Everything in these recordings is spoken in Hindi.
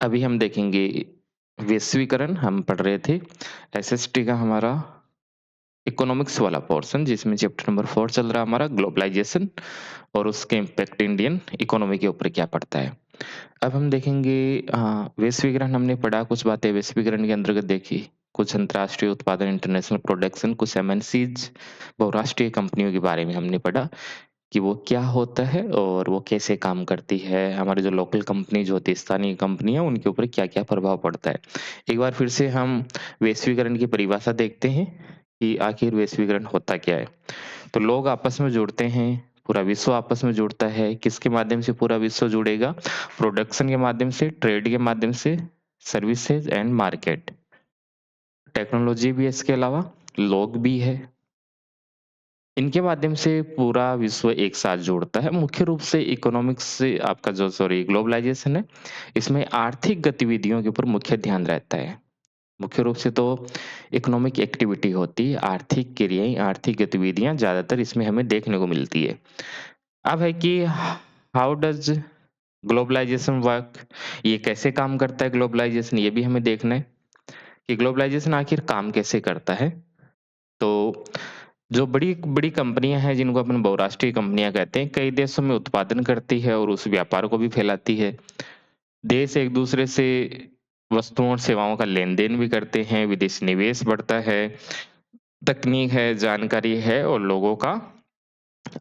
अभी हम देखेंगे वैश्वीकरण हम पढ़ रहे थे, एसएसटी का हमारा इकोनॉमिक्स वाला पोर्शन जिसमें चैप्टर नंबर 4 चल रहा है हमारा ग्लोबलाइज़ेशन और उसके इम्पैक्ट इंडियन इकोनॉमी के ऊपर क्या पड़ता है। अब हम देखेंगे वैश्वीकरण हमने पढ़ा, कुछ बातें वैश्वीकरण के अंतर्गत देखी, कुछ अंतर्राष्ट्रीय उत्पादन इंटरनेशनल प्रोडक्शन, कुछ एमएनसीज़ बहुराष्ट्रीय कंपनियों के बारे में हमने पढ़ा कि वो क्या होता है और वो कैसे काम करती है। हमारी जो लोकल कंपनीज़ होती है, स्थानीय कंपनियाँ, उनके ऊपर क्या-क्या प्रभाव पड़ता है। एक बार फिर से हम वैश्वीकरण की परिभाषा देखते हैं कि आखिर वैश्वीकरण होता क्या है? तो लोग आपस में जुड़ते हैं, पूरा विश्व आपस में जुड़ता है। किसके माध्यम से पूरा विश्व जुड़ेगा? प्रोडक्शन के माध्यम से, ट्रेड के माध्यम से, सर्विसेज़ एंड मार्केट। टेक्नोलॉजी भी है इसके अलावा, लोग भी है। इनके माध्यम से पूरा विश्व एक साथ जुड़ता है। मुख्य रूप से इकोनॉमिक्स से आपका जो सॉरी ग्लोबलाइज़ेशन है, इसमें आर्थिक गतिविधियों के ऊपर मुख्य ध्यान रहता है। मुख्य रूप से तो इकोनॉमिक एक्टिविटी होती है, आर्थिक क्रियाएँ, आर्थिक गतिविधियाँ ज़्यादातर इसमें हमें देखने को मिलती है। अब है कि हाउ डज़ ग्लोबलाइज़ेशन वर्क? ये कैसे काम करता है ग्लोबलाइज़ेशन, ये भी हमें देखना है कि ग्लोबलाइज़ेशन आखिर काम कैसे करता है। तो जो बड़ी-बड़ी कंपनियाँ हैं जिनको अपन बहुराष्ट्रीय कंपनियाँ कहते हैं, कई देशों में उत्पादन करती है और उस व्यापार को भी फैलाती है। देश एक-दूसरे से वस्तुओं और सेवाओं का लेन-देन भी करते हैं, विदेशी निवेश बढ़ता है, तकनीक है, जानकारी है और लोगों का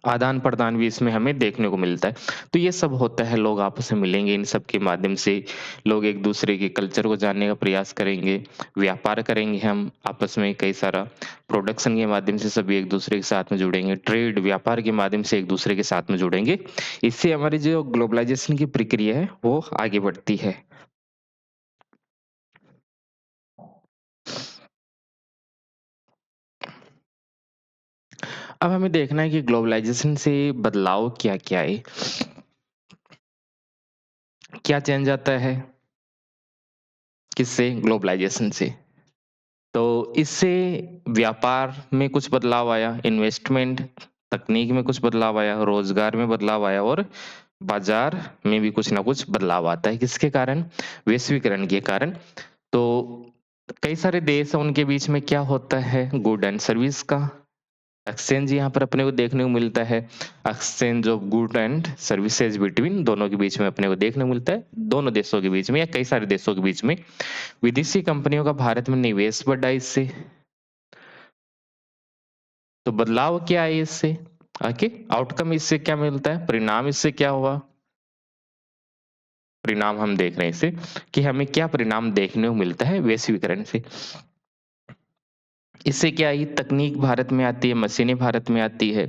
आदान-प्रदान भी इसमें हमें देखने को मिलता है। तो ये सब होता है, लोग आपस में मिलेंगे, इन सब के माध्यम से लोग एक-दूसरे के कल्चर को जानने का प्रयास करेंगे, व्यापार करेंगे हम आपस में कई सारा, प्रोडक्शन के माध्यम से सभी एक-दूसरे के साथ में जुड़ेंगे, ट्रेड व्यापार के माध्यम से एक-दूसरे के साथ में जुड़ेंगे। इससे हमारी जो ग्लोबलाइज़ेशन की प्रक्रिया है, वो आगे बढ़ती है। अब हमें देखना है कि ग्लोबलाइज़ेशन से बदलाव क्या-क्या है? क्या चेंज आता है? किससे? ग्लोबलाइज़ेशन से। तो इससे व्यापार में कुछ बदलाव आया, इन्वेस्टमेंट, तकनीक में कुछ बदलाव आया, रोज़गार में बदलाव आया और बाज़ार में भी कुछ न कुछ बदलाव आता है। किसके कारण? वैश्वीकरण के कारण। तो कई सारे देश हैं, उनके बीच में क्या होता है, गुड एंड सर्विस का एक्सचेंज यहाँ पर अपने को देखने को मिलता है। Exchange of good and services between दोनों के बीच में अपने को देखने को मिलता है, दोनों देशों के बीच में या कई सारे देशों के बीच में। विदेशी कंपनियों का भारत में निवेश बढ़ा इससे। तो बदलाव क्या है इससे? ओके, आउटकम इससे क्या मिलता है? परिणाम इससे क्या हुआ? परिणाम हम देख रहे हैं इससे कि हमें क्या परिणाम देखने को मिलता है वैश्वीकरण से। इससे क्या है, तकनीक भारत में आती है, मशीनें भारत में आती है,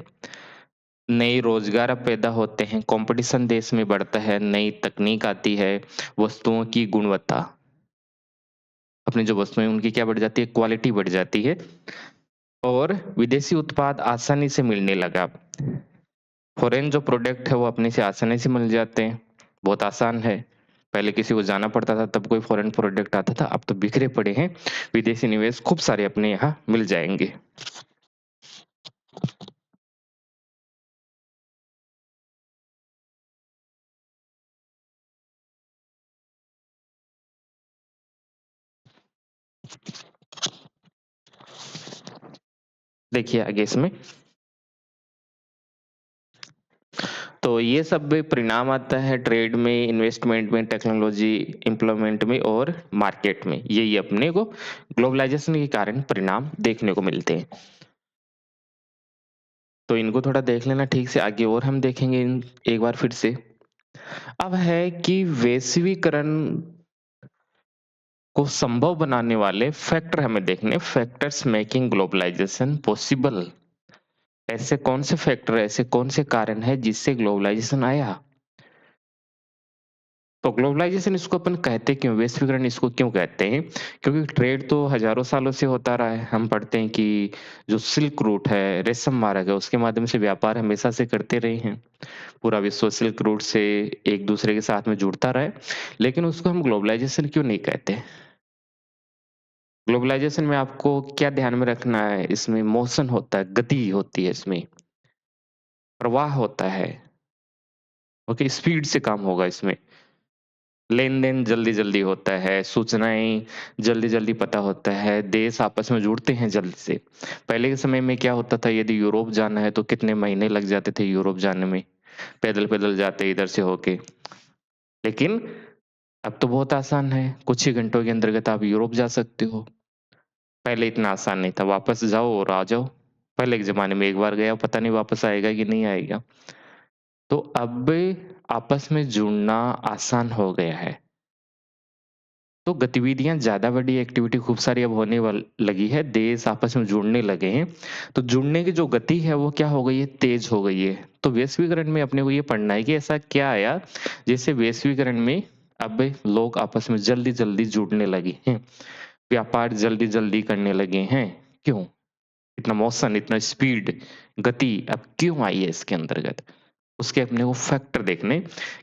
नए रोजगार अब पैदा होते हैं, कंपटीशन देश में बढ़ता है, नई तकनीक आती है, वस्तुओं की गुणवत्ता, अपनी जो वस्तुएँ उनकी क्या बढ़ जाती है, क्वालिटी बढ़ जाती है और विदेशी उत्पाद आसानी से मिलने लगा। फॉरेन जो प्रोडक्ट है वो अपने से आसानी से मिल जाते हैं, बहुत आसान है। पहले किसी को जाना पड़ता था तब कोई फॉरेन प्रोडक्ट आता था, अब तो बिखरे पड़े हैं, विदेशी निवेश खूब सारे अपने यहाँ मिल जाएँगे। देखिए आगे इसमें तो ये सब परिणाम आता है ट्रेड में, इन्वेस्टमेंट में, टेक्नोलॉजी इम्प्लीमेंट में और मार्केट में। यही अपने को ग्लोबलाइज़ेशन के कारण परिणाम देखने को मिलते हैं। तो इनको थोड़ा देख लेना ठीक से, आगे और हम देखेंगे इन एक बार फिर से। अब है कि वैश्वीकरण को संभव बनाने वाले फैक्टर हमें देखने, फैक्टर्स मेकिंग ग्लोबलाइज़ेशन पॉसिबल। ऐसे कौन से फैक्टर, ऐसे कौन से कारण हैं जिससे ग्लोबलाइज़ेशन आया? तो ग्लोबलाइज़ेशन इसको अपन कहते क्यों? वैश्वीकरण इसको क्यों कहते हैं? क्योंकि ट्रेड तो हज़ारों सालों से होता रहा है। हम पढ़ते हैं कि जो सिल्क रूट है, रेशम मार्ग है, उसके माध्यम से व्यापार हमेशा से करते रहे हैं। पूरा विश्व सिल्क रूट से एक-दूसरे के साथ में जुड़ता रहा है। लेकिन उसको हम ग्लोबलाइज़ेशन क्यों नहीं कहते? ग्लोबलाइज़ेशन में आपको क्या ध्यान में रखना है? इसमें मोशन होता है, गति होती है इसमें, प्रवाह होता है, ओके? स्पीड से काम होगा इसमें। लेन-देन जल्दी-जल्दी होता है, सूचनाएँ जल्दी-जल्दी पता होता है, देश आपस में जुड़ते हैं जल्दी से। पहले के समय में क्या होता था यदि यूरोप जाना है तो कितने महीने लग जाते थे यूरोप जाने में, पैदल-पैदल जाते इधर से होके। लेकिन अब तो बहुत आसान है, कुछ ही घंटों के अंतर्गत आप यूरोप जा सकते हो। पहले इतना आसान नहीं था, वापस जाओ और आ जाओ। पहले के ज़माने में एक बार गया पता नहीं वापस आएगा कि नहीं आएगा। तो अब आपस में जुड़ना आसान हो गया है। तो गतिविधियाँ ज़्यादा बड़ी एक्टिविटी खूब सारी अब होने लगी है, देश आपस में जुड़ने लगे हैं। तो जुड़ने की जो गति है वो क्या हो गई है, तेज़ हो गई है। तो वैश्वीकरण में अपने को ये पढ़ना है कि ऐसा क्या आया, जैसे वैश्वीकरण में अब लोग आपस में जल्दी-जल्दी जुड़ने लगे हैं। व्यापार जल्दी-जल्दी करने लगे हैं। क्यों? इतना मोशन, इतना स्पीड, गति अब क्यों आई है इसके अंतर्गत? उसके अपने को फैक्टर देखने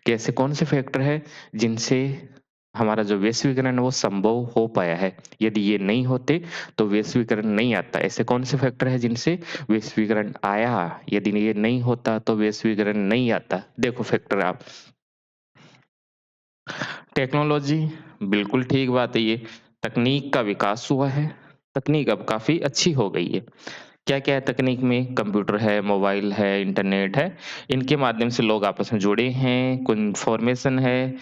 कि ऐसे कौन से फैक्टर हैं जिनसे हमारा जो वैश्वीकरण है वो संभव हो पाया है। यदि ये नहीं होते तो वैश्वीकरण नहीं आता। ऐसे कौन से फैक्टर हैं जिनसे वैश्वीकरण आया? यदि ये नहीं होता तो वैश्वीकरण नहीं आता। देखो फैक्टर आप टेक्नोलॉजी बिल्कुल ठीक बात है ये। तकनीक का विकास हुआ है। तकनीक अब काफ़ी अच्छी हो गई है। क्या-क्या है तकनीक में? कंप्यूटर है, मोबाइल है, इंटरनेट है। इनके माध्यम से लोग आपस में जुड़े हैं, कोई इन्फॉर्मेशन है,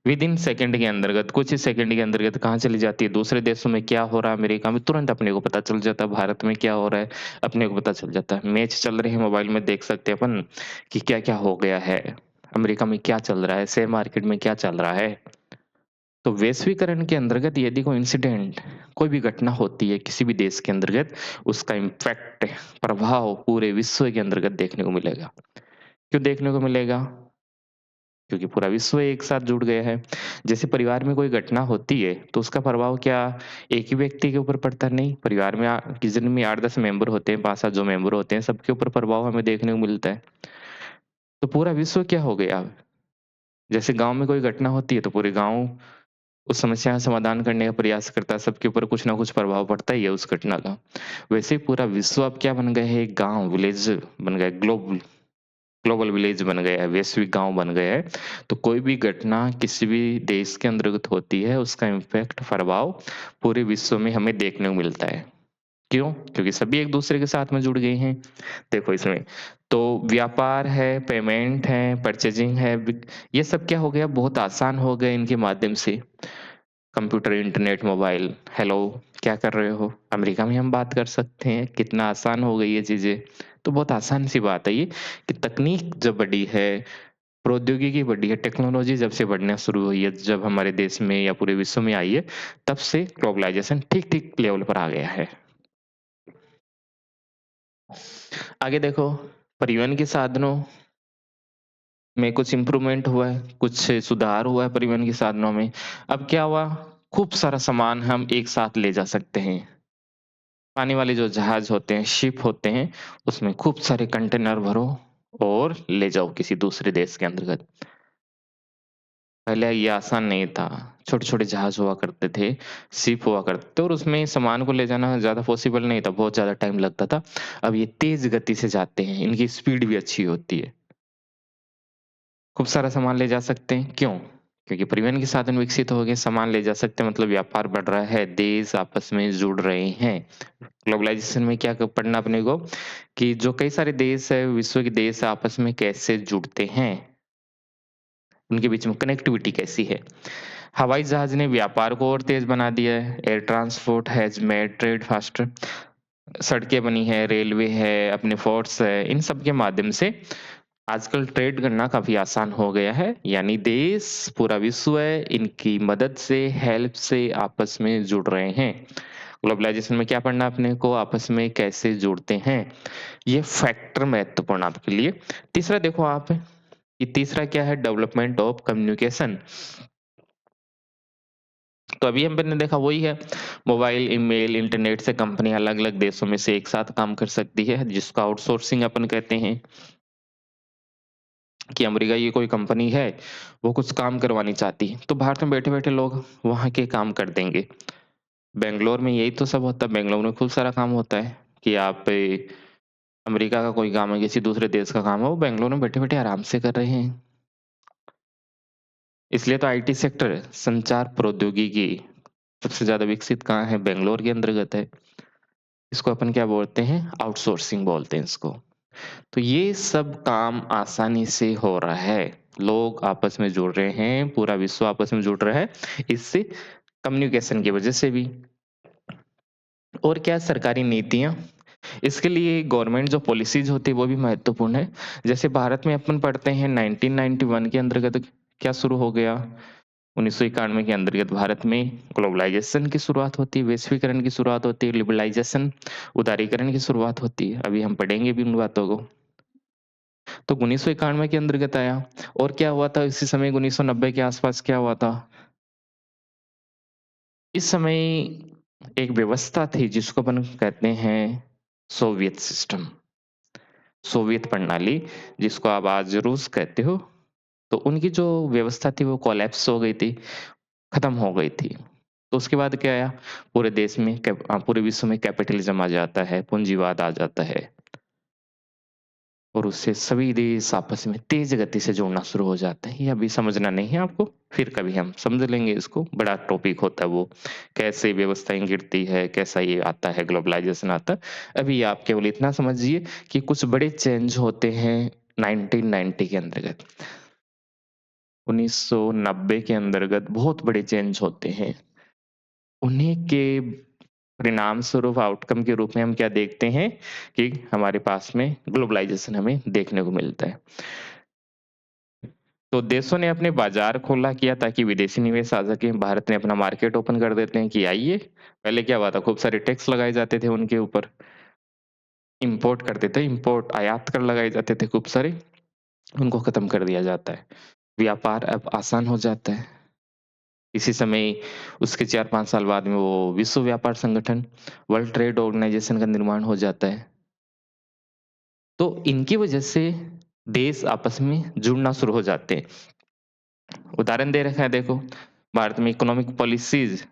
विदिन सेकंड के अंतर्गत, कुछ ही सेकंड के अंतर्गत कहाँ चली जाती है, दूसरे देशों में क्या हो रहा है, अमेरिका में तुरंत अपने को पता चल जाता है, भारत में क्या हो रहा है, अपने को पता चल जाता है। मैच चल रहे हैं, मोबाइल में देख सकते हैं अपन कि क्या-क्या हो गया है, अमेरिका में क्या चल रहा है, शेयर मार्केट में क्या चल रहा है। तो वैश्वीकरण के अंतर्गत यदि कोई इंसिडेंट, कोई भी घटना होती है किसी भी देश के अंतर्गत, उसका इम्पैक्ट, प्रभाव पूरे विश्व के अंतर्गत देखने को मिलेगा। क्यों देखने को मिलेगा? क्योंकि पूरा विश्व एक साथ जुड़ गया है। जैसे परिवार में कोई घटना होती है, तो उसका प्रभाव क्या एक ही व्यक्ति के ऊपर पड़ता है? नहीं, परिवार में किचन में 8-10 मेंबर होते हैं, 5-7 जो मेंबर होते हैं, सबके ऊपर प्रभाव हमें देखने को मिलता है। तो पूरा विश्व क्या हो गया? जैसे गाँव में कोई घटना होती है, तो पूरे गाँव उस समस्या का समाधान करने का प्रयास करता है, सबके ऊपर कुछ ना कुछ प्रभाव पड़ता ही है उस घटना का। वैसे ही पूरा विश्व अब क्या बन गया है, एक गाँव, विलेज बन गया है, ग्लोबल विलेज बन गया है, वैश्विक गाँव बन गया है। तो कोई भी घटना किसी भी देश के अंतर्गत होती है, उसका इम्पैक्ट, प्रभाव पूरे विश्व में हमें देखने को मिलता है। क्यों? क्योंकि सभी एक-दूसरे के साथ में जुड़ गए हैं। देखो इसमें, तो व्यापार है, पेमेंट है, परचेज़िंग है, बिक ये सब क्या हो गया, बहुत आसान हो गए इनके माध्यम से। कंप्यूटर, इंटरनेट, मोबाइल, हेलो, क्या कर रहे हो? अमेरिका में हम बात कर सकते हैं, कितना आसान हो गई ये चीज़ें। तो बहुत आसान-सी बात है ये कि तकनीक जब बढ़ी है, प्रौद्योगिकी बढ़ी है, टेक्नोलॉजी जब से बढ़ना शुरू हुई है, जब हमारे देश में या पूरे विश्व में आई है, तब से ग्लोबलाइज़ेशन ठीक-ठीक लेवल पर आ गया है। आगे देखो, परिवहन के साधनों में कुछ इम्प्रूवमेंट हुआ है, कुछ सुधार हुआ है परिवहन के साधनों में। अब क्या हुआ, खूब सारा सामान हम एक साथ ले जा सकते हैं। पानी वाले जो जहाज होते हैं, शिप होते हैं, उसमें खूब सारे कंटेनर भरो और ले जाओ किसी दूसरे देश के अंतर्गत। पहले ये आसान नहीं था। छोटे-छोटे जहाज हुआ करते थे, शिप हुआ करते थे और उसमें सामान को ले जाना ज़्यादा पॉसिबल नहीं था, बहुत ज़्यादा टाइम लगता था। अब ये तेज़ गति से जाते हैं, इनकी स्पीड भी अच्छी होती है। खूब सारा सामान ले जा सकते हैं, क्यों? क्योंकि परिवहन के साधन विकसित हो गए, सामान ले जा सकते हैं मतलब व्यापार बढ़ रहा है, देश आपस में जुड़ रहे हैं। ग्लोबलाइज़ेशन में क्या क पढ़ना अपने को कि जो कई सारे देश हैं, विश्व के देश आपस में कैसे जुड़ते हैं, उनके बीच में कनेक्टिविटी कैसी है। हवाई जहाज ने व्यापार को और तेज़ बना दिया है, air transport has made trade faster. सड़कें बनी हैं, रेलवे है, अपने फोर्ट्स है, इन सब के माध्यम से आजकल ट्रेड करना काफ़ी आसान हो गया है। यानी देश, पूरा विश्व है, इनकी मदद से, हेल्प से आपस में जुड़ रहे हैं। ग्लोबलाइज़ेशन में क्या पढ़ना है अपने को, आपस में कैसे जुड़ते हैं, ये फैक्टर महत्वपूर्ण आपके लिए। तीसरा देखो आप, ये तीसरा क्या है, डेवलपमेंट ऑफ कम्युनिकेशन। तो अभी हमने देखा वही है, मोबाइल, ईमेल, इंटरनेट से कंपनी अलग-अलग देशों में से एक साथ काम कर सकती है, जिसको आउटसोर्सिंग अपन कहते हैं। कि अमेरिका की कोई कंपनी है, वो कुछ काम करवानी चाहती है, तो भारत में बैठे-बैठे लोग वहाँ के काम कर देंगे। बैंगलोर में यही तो सब होता है, बैंगलोर में खूब सारा काम होता है कि आप अमेरिका का कोई काम है, किसी दूसरे देश का काम है, वो बैंगलोर में बैठे-बैठे आराम से कर रहे हैं। इसलिए तो आईटी सेक्टर संचार प्रौद्योगिकी सबसे ज़्यादा विकसित कहाँ है? बैंगलोर के अंतर्गत है। इसको अपन क्या बोलते हैं? आउटसोर्सिंग बोलते हैं इसको। तो ये सब काम आसानी से हो रहा है। लोग आपस में जुड़ रहे हैं, पूरा विश्व आपस में जुड़ रहा है, इससे कम्युनिकेशन की वजह से भी। और क्या सरकारी नीतियाँ, इसके लिए गवर्नमेंट जो पॉलिसीज़ होती है वो भी महत्वपूर्ण है। जैसे भारत में अपन पढ़ते हैं 1991 के अंतर्गत क्या शुरू हो गया? 1991 के अंतर्गत भारत में ग्लोबलाइज़ेशन की शुरुआत होती है, वैश्वीकरण की शुरुआत होती है, लिबरलाइज़ेशन, उदारीकरण की शुरुआत होती है। अभी हम पढ़ेंगे भी उन बातों को। तो 1991 के अंतर्गत आया और क्या हुआ था इसी समय 1990 के आसपास क्या हुआ था? इस समय एक व्यवस्था थी जिसको अपन कहते हैं सोवियत सिस्टम, सोवियत प्रणाली जिसको आप आज रूस कहते हो। तो उनकी जो व्यवस्था थी वो कोलैप्स हो गई थी, खत्म हो गई थी। तो उसके बाद क्या आया? पूरे देश में पूरे विश्व में कैपिटलिज़्म आ जाता है, पूंजीवाद आ जाता है। और उससे सभी देश आपस में तेज़ गति से जुड़ना शुरू हो जाते हैं। ये अभी समझना नहीं है आपको, फिर कभी हम समझ लेंगे इसको, बड़ा टॉपिक होता है वो। कैसे व्यवस्थाएँ गिरती है, कैसा ये आता है, ग्लोबलाइज़ेशन आता है। अभी आप केवल इतना समझिए कि कुछ बड़े चेंज होते हैं 1990 के अंतर्गत। 1990 के अंतर्गत बहुत बड़े चेंज होते हैं। उन्हीं के परिणाम स्वरूप आउटकम के रूप में हम क्या देखते हैं कि हमारे पास में ग्लोबलाइज़ेशन हमें देखने को मिलता है। तो देशों ने अपने बाज़ार खोला किया ताकि विदेशी निवेश आ सके। भारत ने अपना मार्केट ओपन कर देते हैं कि आइए। पहले क्या हुआ था खूब सारे टैक्स लगाए जाते थे उनके ऊपर। इम्पोर्ट करते थे, इम्पोर्ट आयात कर लगाए जाते थे खूब सारे, उनको खत्म कर दिया जाता है। व्यापार अब आसान हो जाता है। इसी समय उसके 4-5 साल बाद में वो विश्व व्यापार संगठन, वर्ल्ड ट्रेड ऑर्गनाइज़ेशन का निर्माण हो जाता है। तो इनकी वजह से देश आपस में जुड़ना शुरू हो जाते हैं। उदाहरण दे रखा है देखो, भारत में इकोनॉमिक पॉलिसीज़,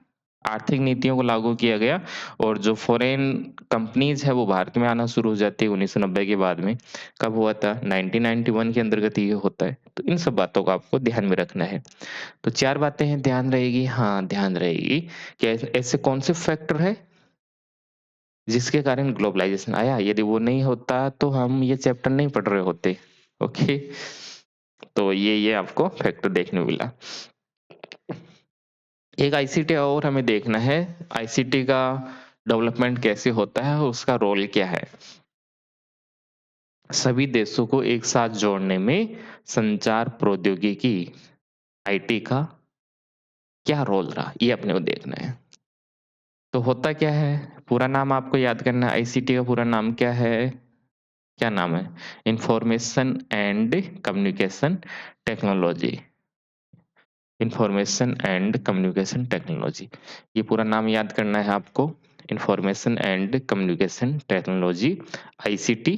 आर्थिक नीतियों को लागू किया गया और जो फ़ॉरेन कंपनीज़ है वो भारत में आना शुरू हो जाती है 1990 के बाद में। कब हुआ था? 1991 के अंतर्गत ये होता है। तो इन सब बातों को आपको ध्यान में रखना है। तो 4 बातें हैं ध्यान रहेगी, हाँ, ध्यान रहेगी कि ऐसे ऐसे कौन से फैक्टर हैं जिसके कारण ग्लोबलाइज़ेशन आया? यदि वो नहीं होता तो हम ये चैप्टर नहीं पढ़ रहे होते। ओके? तो ये आपको फैक्टर देखने को मिला। एक आईसीटी और हमें देखना है, आईसीटी का डेवलपमेंट कैसे होता है, उसका रोल क्या है? सभी देशों को एक साथ जोड़ने में संचार प्रौद्योगिकी, आईटी का क्या रोल रहा? ये अपने को देखना है। तो होता क्या है? पूरा नाम आपको याद करना है, आईसीटी का पूरा नाम क्या है? क्या नाम है? Information and communication technology. Information and communication technology, ये पूरा नाम याद करना है आपको। Information and communication technology, ICT.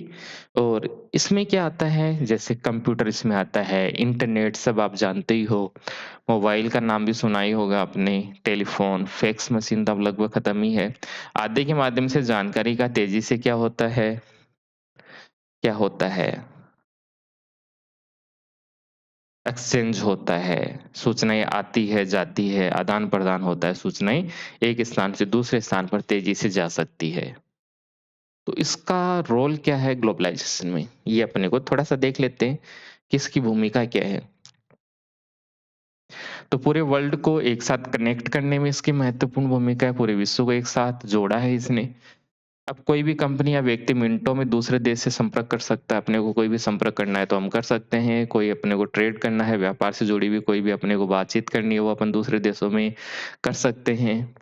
और इसमें क्या आता है? जैसे कंप्यूटर इसमें आता है, इंटरनेट सब आप जानते ही हो, मोबाइल का नाम भी सुना ही होगा आपने, टेलीफोन, फैक्स मशीन तो अब लगभग खत्म ही है। आदि के माध्यम से जानकारी का तेजी से क्या होता है? क्या होता है? एक्सचेंज होता है, सूचनाएँ आती है, जाती है, आदान-प्रदान होता है, सूचनाएँ एक स्थान से दूसरे स्थान पर तेज़ी से जा सकती है। तो इसका रोल क्या है ग्लोबलाइज़ेशन में? ये अपने को थोड़ा-सा देख लेते हैं कि इसकी भूमिका क्या है? तो पूरे वर्ल्ड को एक साथ कनेक्ट करने में इसकी महत्वपूर्ण भूमिका है, पूरे विश्व को एक साथ जोड़ा है इसने। अब कोई भी कंपनी या व्यक्ति मिनटों में दूसरे देश से संपर्क कर सकता है, अपने को कोई भी संपर्क करना है तो हम कर सकते हैं, कोई अपने को ट्रेड करना है, व्यापार से जुड़ी हुई कोई भी अपने को बातचीत करनी है, वो अपन दूसरे देशों में कर सकते हैं।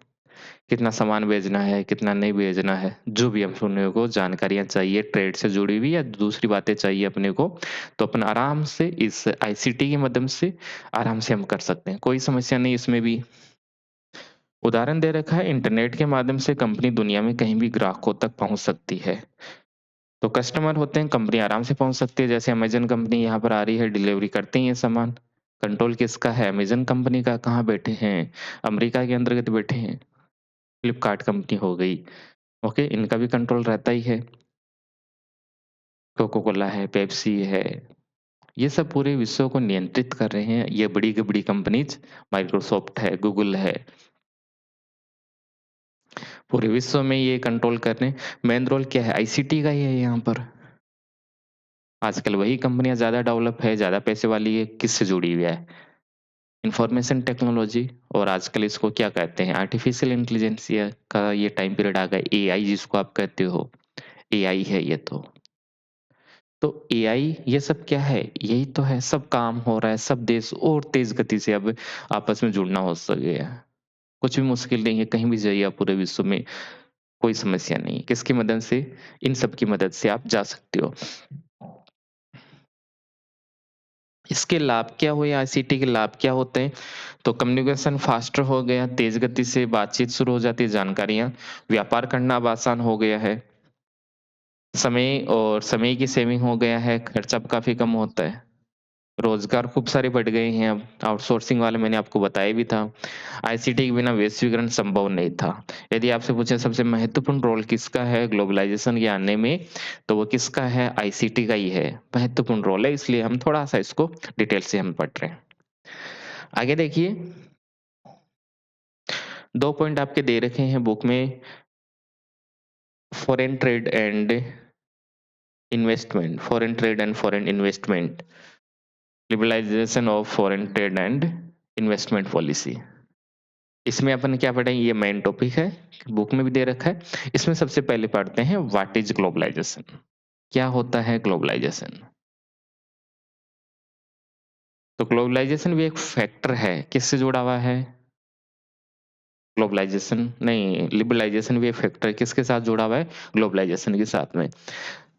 कितना सामान भेजना है, कितना नहीं भेजना है, जो भी हम अपने को जानकारियाँ चाहिए ट्रेड से जुड़ी हुई या दूसरी बातें चाहिए अपने को, तो अपन आराम से इस आईसीटी के माध्यम से आराम से हम कर सकते हैं, कोई समस्या नहीं इसमें भी। उदाहरण दे रखा है इंटरनेट के माध्यम से कंपनी दुनिया में कहीं भी ग्राहकों तक पहुँच सकती है। तो कस्टमर होते हैं, कंपनी आराम से पहुँच सकती है, जैसे अमेज़न कंपनी यहाँ पर आ रही है, डिलीवरी करती है सामान। कंट्रोल किसका है? अमेज़न कंपनी का। कहाँ बैठे हैं? अमेरिका के अंतर्गत बैठे हैं। फ्लिपकार्ट कंपनी हो गई, ओके, इनका भी कंट्रोल रहता ही है। कोका कोला है, पेप्सी है, ये सब पूरे विश्व को नियंत्रित कर रहे हैं, ये बड़ी कंपनीज़ माइक्रोसॉफ्ट है, गूगल है, पूरे विश्व में ये कंट्रोल कर रहे हैं। मेन रोल क्या है? आईसीटी का ही है यहाँ पर। आजकल वही कंपनियाँ ज़्यादा डेवलप है, ज़्यादा पैसे वाली है, किससे जुड़ी हुई है? इन्फॉर्मेशन टेक्नोलॉजी और आजकल इसको क्या कहते हैं? आर्टिफिशियल इंटेलिजेंसिया का ये टाइम पीरियड आ गया, एआई जिसको आप कहते हो, एआई है ये तो। तो एआई ये सब क्या है? यही तो है, सब काम हो रहा है, सब देश और तेज़ गति से अब आपस में जुड़ना हो सके है। कुछ भी मुश्किल नहीं है, कहीं भी जाइए आप पूरे विश्व में, कोई समस्या नहीं है। किसकी मदद से? इन सब की मदद से आप जा सकते हो। इसके लाभ क्या हुए आईसीटी के लाभ क्या होते हैं? तो कम्युनिकेशन फास्टर हो गया, तेज़ गति से बातचीत शुरू हो जाती है, जानकारियाँ, व्यापार करना अब आसान हो गया है, समय की सेविंग हो गया है, खर्चा अब काफ़ी कम होता है। रोज़गार खूब सारे बढ़ गए हैं अब, आउटसोर्सिंग वाले मैंने आपको बताया भी था। आईसीटी के बिना वैश्वीकरण संभव नहीं था। यदि आपसे पूछे सबसे महत्वपूर्ण रोल किसका है ग्लोबलाइज़ेशन के आने में, तो वो किसका है? आईसीटी का ही है। महत्वपूर्ण रोल है इसलिए हम थोड़ा-सा इसको डिटेल से हम पढ़ रहे हैं। आगे देखिए, 2 पॉइंट आपके दे रखे हैं बुक में foreign trade and foreign investment, liberalisation of foreign trade and investment policy. इसमें अपन क्या पढ़ेंगे ये मेन टॉपिक है, बुक में भी दे रखा है। इसमें सबसे पहले पढ़ते हैं व्हाट इज़ ग्लोबलाइज़ेशन? क्या होता है ग्लोबलाइज़ेशन? तो ग्लोबलाइज़ेशन भी एक फैक्टर है, किससे जुड़ा हुआ है? ग्लोबलाइज़ेशन नहीं, लिबरलाइज़ेशन भी एक फैक्टर है, किसके साथ जुड़ा हुआ है? ग्लोबलाइज़ेशन के साथ में।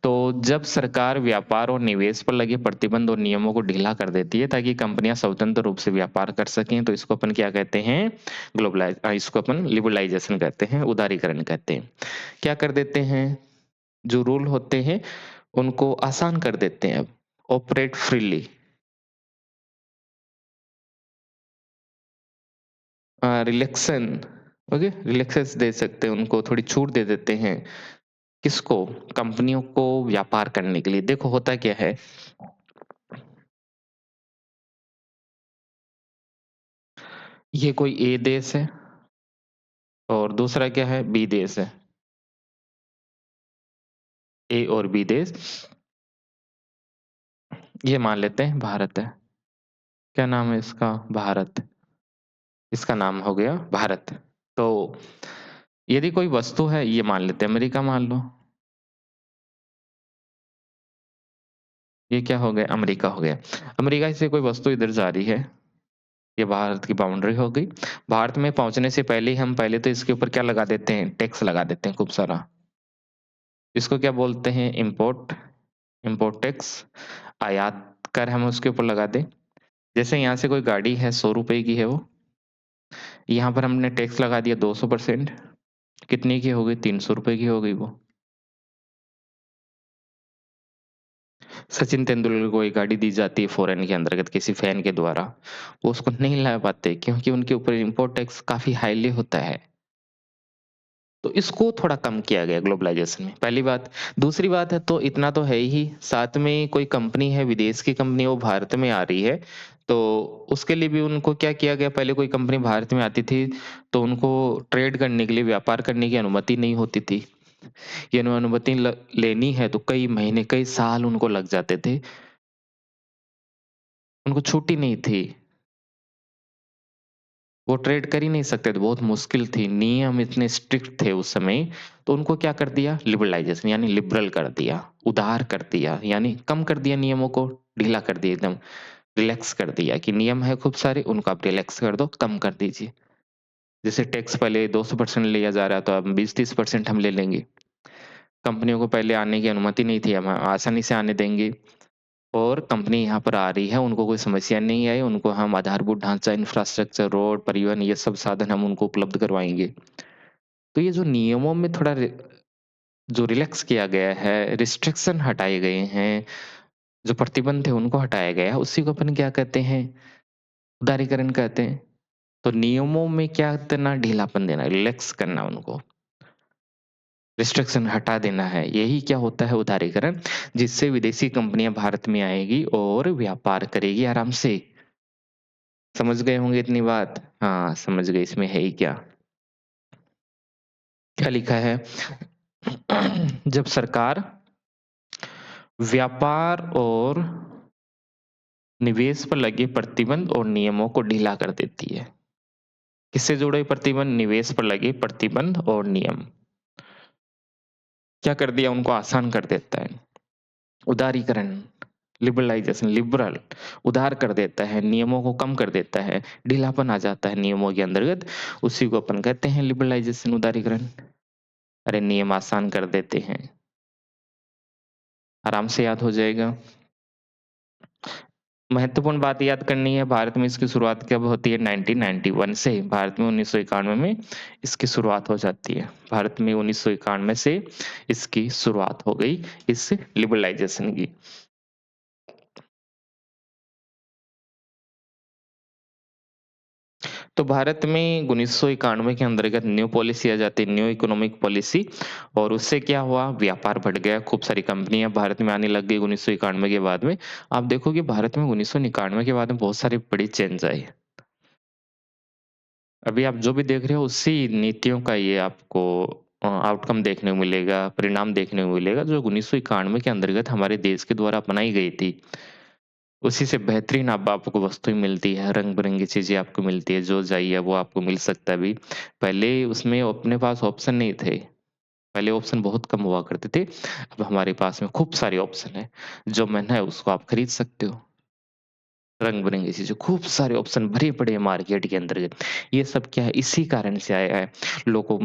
तो जब सरकार व्यापार और निवेश पर लगे प्रतिबंध और नियमों को ढीला कर देती है ताकि कंपनियां स्वतंत्र रूप से व्यापार कर सकें तो इसको अपन क्या कहते हैं इसको अपन लिबरलाइजेशन कहते हैं उदारीकरण कहते हैं। क्या कर देते हैं? जो रूल होते हैं उनको आसान कर देते हैं अब operate freely relaxation okay relaxes दे सकते हैं उनको थोड़ी छूट दे देते हैं किसको कंपनियों को व्यापार करने के लिए देखो होता क्या है ये कोई ए देश है और दूसरा क्या है बी देश है ए और बी देश ये मान लेते हैं भारत है क्या नाम है इसका भारत इसका नाम हो गया भारत तो यदि कोई वस्तु है ये मान लेते हैं अमेरिका मान लो ये क्या हो गया अमेरिका हो गया अमेरिका से कोई वस्तु इधर जा रही है ये भारत की बाउंड्री हो गई भारत में पहुंचने से पहले ही हम पहले तो इसके ऊपर क्या लगा देते हैं टैक्स लगा देते हैं खूब सारा इसको क्या बोलते हैं इम्पोर्ट इम्पोर्ट टैक्स आयात कर हम उसके ऊपर लगा दें जैसे यहाँ से कोई गाड़ी है 100 रुपए की है वो यहाँ पर हमने टैक्स लगा दिया 200%। कितने की हो गई 300 रुपए की हो गई वो सचिन तेंदुलकर को एक गाड़ी दी जाती है फॉरेन के अंतर्गत किसी फैन के द्वारा वो उसको नहीं ला पाते क्योंकि उनके ऊपर इम्पोर्ट टैक्स काफी हाईली होता है तो इसको थोड़ा कम किया गया ग्लोबलाइजेशन में पहली बात दूसरी बात है तो इतना तो है ही साथ में कोई कंपनी है विदेश की कंपनी वो भारत में आ रही है तो उसके लिए भी उनको क्या किया गया पहले कोई कंपनी भारत में आती थी तो उनको ट्रेड करने के लिए व्यापार करने की अनुमति नहीं होती थी ये अनुमति लेनी है तो कई महीने कई साल उनको लग जाते थे उनको छुट्टी नहीं थी वो ट्रेड कर ही नहीं सकते थे, बहुत मुश्किल थी, नियम इतने स्ट्रिक्ट थे उस समय, तो उनको क्या कर दिया लिबरलाइज़ेशन यानी लिबरल कर दिया, उदार कर दिया, यानी कम कर दिया नियमों को, ढीला कर दिया एकदम, रिलैक्स कर दिया कि नियम है खूब सारे, उनको आप रिलैक्स कर दो, कम कर दीजिए। जैसे टैक्स पहले 200% लिया जा रहा था, अब 20-30% हम ले लेंगे। कंपनियों को पहले आने की अनुमति नहीं थी, हम आसानी से आने देंगे। और कंपनी यहाँ पर आ रही है, उनको कोई समस्या नहीं है, उनको हम आधारभूत ढाँचा, इंफ्रास्ट्रक्चर, रोड, परिवहन ये सब साधन हम उनको उपलब्ध करवाएँगे। तो ये जो नियमों में थोड़ा जो रिलैक्स किया गया है, रिस्ट्रिक्शन हटाए गए हैं, जो प्रतिबंध थे उनको हटाया गया है, उसी को अपन क्या कहते हैं, उदारीकरण कहते हैं। तो नियमों में क्या करना ढीलापन देना, रिलैक्स करना उनको। रिस्ट्रिक्शन हटा देना है। यही क्या होता है उदारीकरण, जिससे विदेशी कंपनियाँ भारत में आएगी और व्यापार करेगी आराम से। समझ गए होंगे इतनी बात? हाँ, समझ गए इसमें है ही क्या? क्या लिखा है? जब सरकार व्यापार और निवेश पर लगे प्रतिबंध और नियमों को ढीला कर देती है। किससे जुड़े प्रतिबंध? निवेश पर लगे प्रतिबंध और नियम। क्या कर दिया? उनको आसान कर देता है। उदारीकरण, लिबरलाइजेशन, लिबरल, उदार कर देता है, नियमों को कम कर देता है, ढीलापन आ जाता है नियमों के अंतर्गत, उसी को अपन कहते हैं लिबरलाइजेशन, उदारीकरण। अरे नियम आसान कर देते हैं, आराम से याद हो जाएगा। महत्वपूर्ण बात याद करनी है, भारत में इसकी शुरुआत कब होती है? 1991 से। भारत में 1991 में इसकी शुरुआत हो जाती है। भारत में 1991 से इसकी शुरुआत हो गई, इस लिबरलाइजेशन की। तो भारत में 1991 के अंतर्गत न्यू पॉलिसी आ जाती है, न्यू इकोनॉमिक पॉलिसी, और उससे क्या हुआ? व्यापार बढ़ गया, खूब सारी कंपनियां भारत में आने लग गई 1991 के बाद में। आप देखोगे भारत में 1991 के बाद में बहुत सारे बड़े चेंज आए। अभी आप जो भी देख रहे हो उसी नीतियों का ये आपको आउटकम देखने को मिलेगा, परिणाम देखने को मिलेगा, जो 1991 के अंतर्गत हमारे देश के द्वारा अपनाई गई थी। उसी से बेहतरीन अब आपको वस्तुएँ मिलती है, रंग-बिरंगी चीज़ें आपको मिलती है, जो चाहिए वो आपको मिल सकता है अभी। पहले उसमें अपने पास ऑप्शन नहीं थे, पहले ऑप्शन बहुत कम हुआ करते थे, अब हमारे पास में खूब सारे ऑप्शन हैं, जो मन है उसको आप खरीद सकते हो। रंग-बिरंगी चीज़ें, खूब सारे ऑप्शन भरे पड़े हैं मार्केट के अंतर्गत। ये सब क्या है? इसी कारण से आया है। लोगों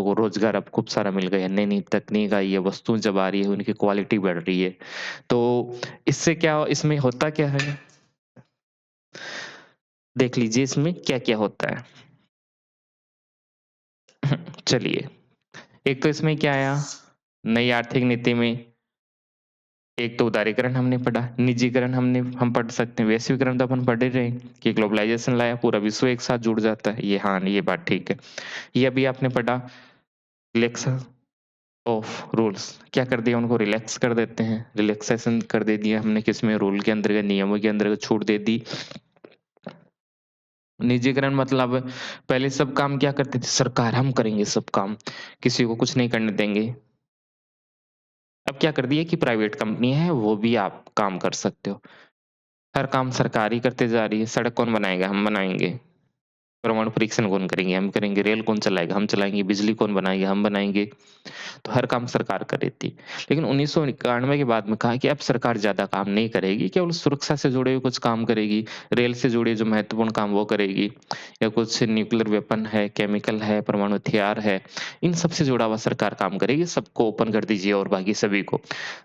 को रोज़गार अब खूब सारा मिल गया है, नई-नई तकनीक आई है, वस्तुएँ जब आ रही है, उनकी क्वालिटी बढ़ रही है। तो इससे क्या इसमें होता क्या है? देख लीजिए इसमें क्या-क्या होता है। चलिए, एक तो इसमें क्या आया, नई आर्थिक नीति में एक तो उदारीकरण हमने पढ़ा, निजीकरण हम पढ़ सकते हैं, वैश्वीकरण तो अपन पढ़ ही रहे हैं कि ग्लोबलाइज़ेशन लाया, पूरा विश्व एक साथ जुड़ जाता है। ये हाँ, ये बात ठीक है। ये अभी आपने पढ़ा, रिलैक्स ऑफ रूल्स, क्या कर दिया? उनको रिलैक्स कर देते हैं, रिलैक्सेशन कर दे दिया हमने किसमें? रूल के अंतर्गत, नियमों के अंतर्गत छूट दे दी। निजीकरण मतलब पहले सब काम क्या करती थी सरकार, हम करेंगे सब काम, किसी को कुछ नहीं करने देंगे। अब क्या कर दिया कि प्राइवेट कंपनी है, वो भी आप काम कर सकते हो। हर काम सरकार ही करते जा रही है, सड़क कौन बनाएगा? हम बनाएँगे। परमाणु परीक्षण कौन करेंगे? हम करेंगे। रेल कौन चलाएगा? हम चलाएँगे। बिजली कौन बनाएगा? हम बनाएँगे। तो हर काम सरकार कर रही थी। लेकिन 1991 के बाद में कहा कि अब सरकार ज़्यादा काम नहीं करेगी, केवल सुरक्षा से जुड़े हुए कुछ काम करेगी, रेल से जुड़े जो महत्वपूर्ण काम वो करेगी, या कुछ न्यूक्लियर वेपन है, केमिकल है, परमाणु हथियार है, इन सब से जुड़ा हुआ सरकार काम करेगी, सबको ओपन कर दीजिए और बाकी सभी को।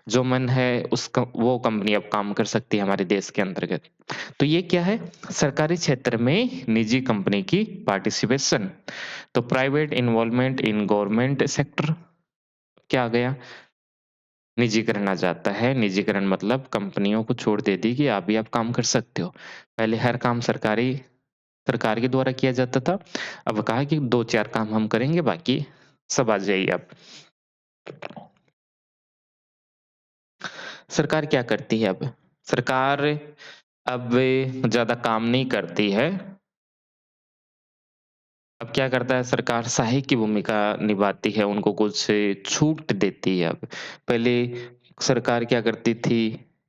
जो मन है उसका वो कंपनी अब काम कर सकती है हमारे देश के अंतर्गत। तो ये क्या है? सरकारी क्षेत्र में निजी कंपनी की पार्टिसिपेशन। तो private involvement in government sector क्या आ गया? निजीकरण आ जाता है। निजीकरण मतलब कंपनियों को छूट दे दी कि आप भी आप काम कर सकते हो। पहले हर काम सरकार के द्वारा किया जाता था। अब कहा कि 2-4 काम हम करेंगे, बाकी सब आ जाइए आप। सरकार क्या करती है अब? सरकार अब ज़्यादा काम नहीं करती है। अब क्या करता है सरकार, सहायक की भूमिका निभाती है, उनको कुछ छूट देती है अब। पहले सरकार क्या करती थी?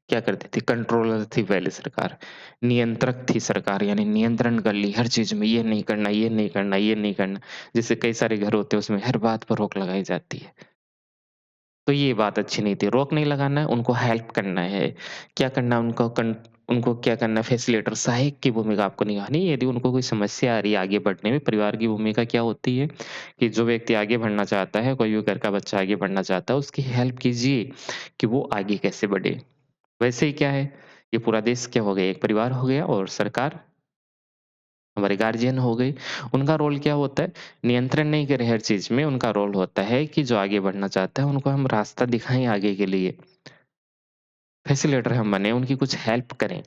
कंट्रोलर थी पहले सरकार, नियंत्रक थी सरकार, यानी नियंत्रण कर ली हर चीज़ में, ये नहीं करना, ये नहीं करना, ये नहीं करना। जैसे कई सारे घर होते हैं उसमें हर बात पर रोक लगाई जाती है। तो ये बात अच्छी नहीं थी, रोक नहीं लगाना है, उनको हेल्प करना है। क्या करना है उनको क्या करना है, फैसिलिटेटर, सहायक की भूमिका आपको निभानी है। यदि उनको कोई समस्या आ रही है आगे बढ़ने में, परिवार की भूमिका क्या होती है कि जो व्यक्ति आगे बढ़ना चाहता है, कोई भी घर का बच्चा आगे बढ़ना चाहता है, उसकी हेल्प कीजिए कि वो आगे कैसे बढ़े। वैसे ही क्या है, ये पूरा देश क्या हो गया, एक परिवार हो गया, और सरकार हमारे गार्जियन हो गए। उनका रोल क्या होता है? नियंत्रण नहीं करे हर चीज़ में, उनका रोल होता है कि जो आगे बढ़ना चाहता है, उनको हम रास्ता दिखाएँ आगे के लिए। फैसिलिटेटर हम बने, उनकी कुछ हेल्प करें।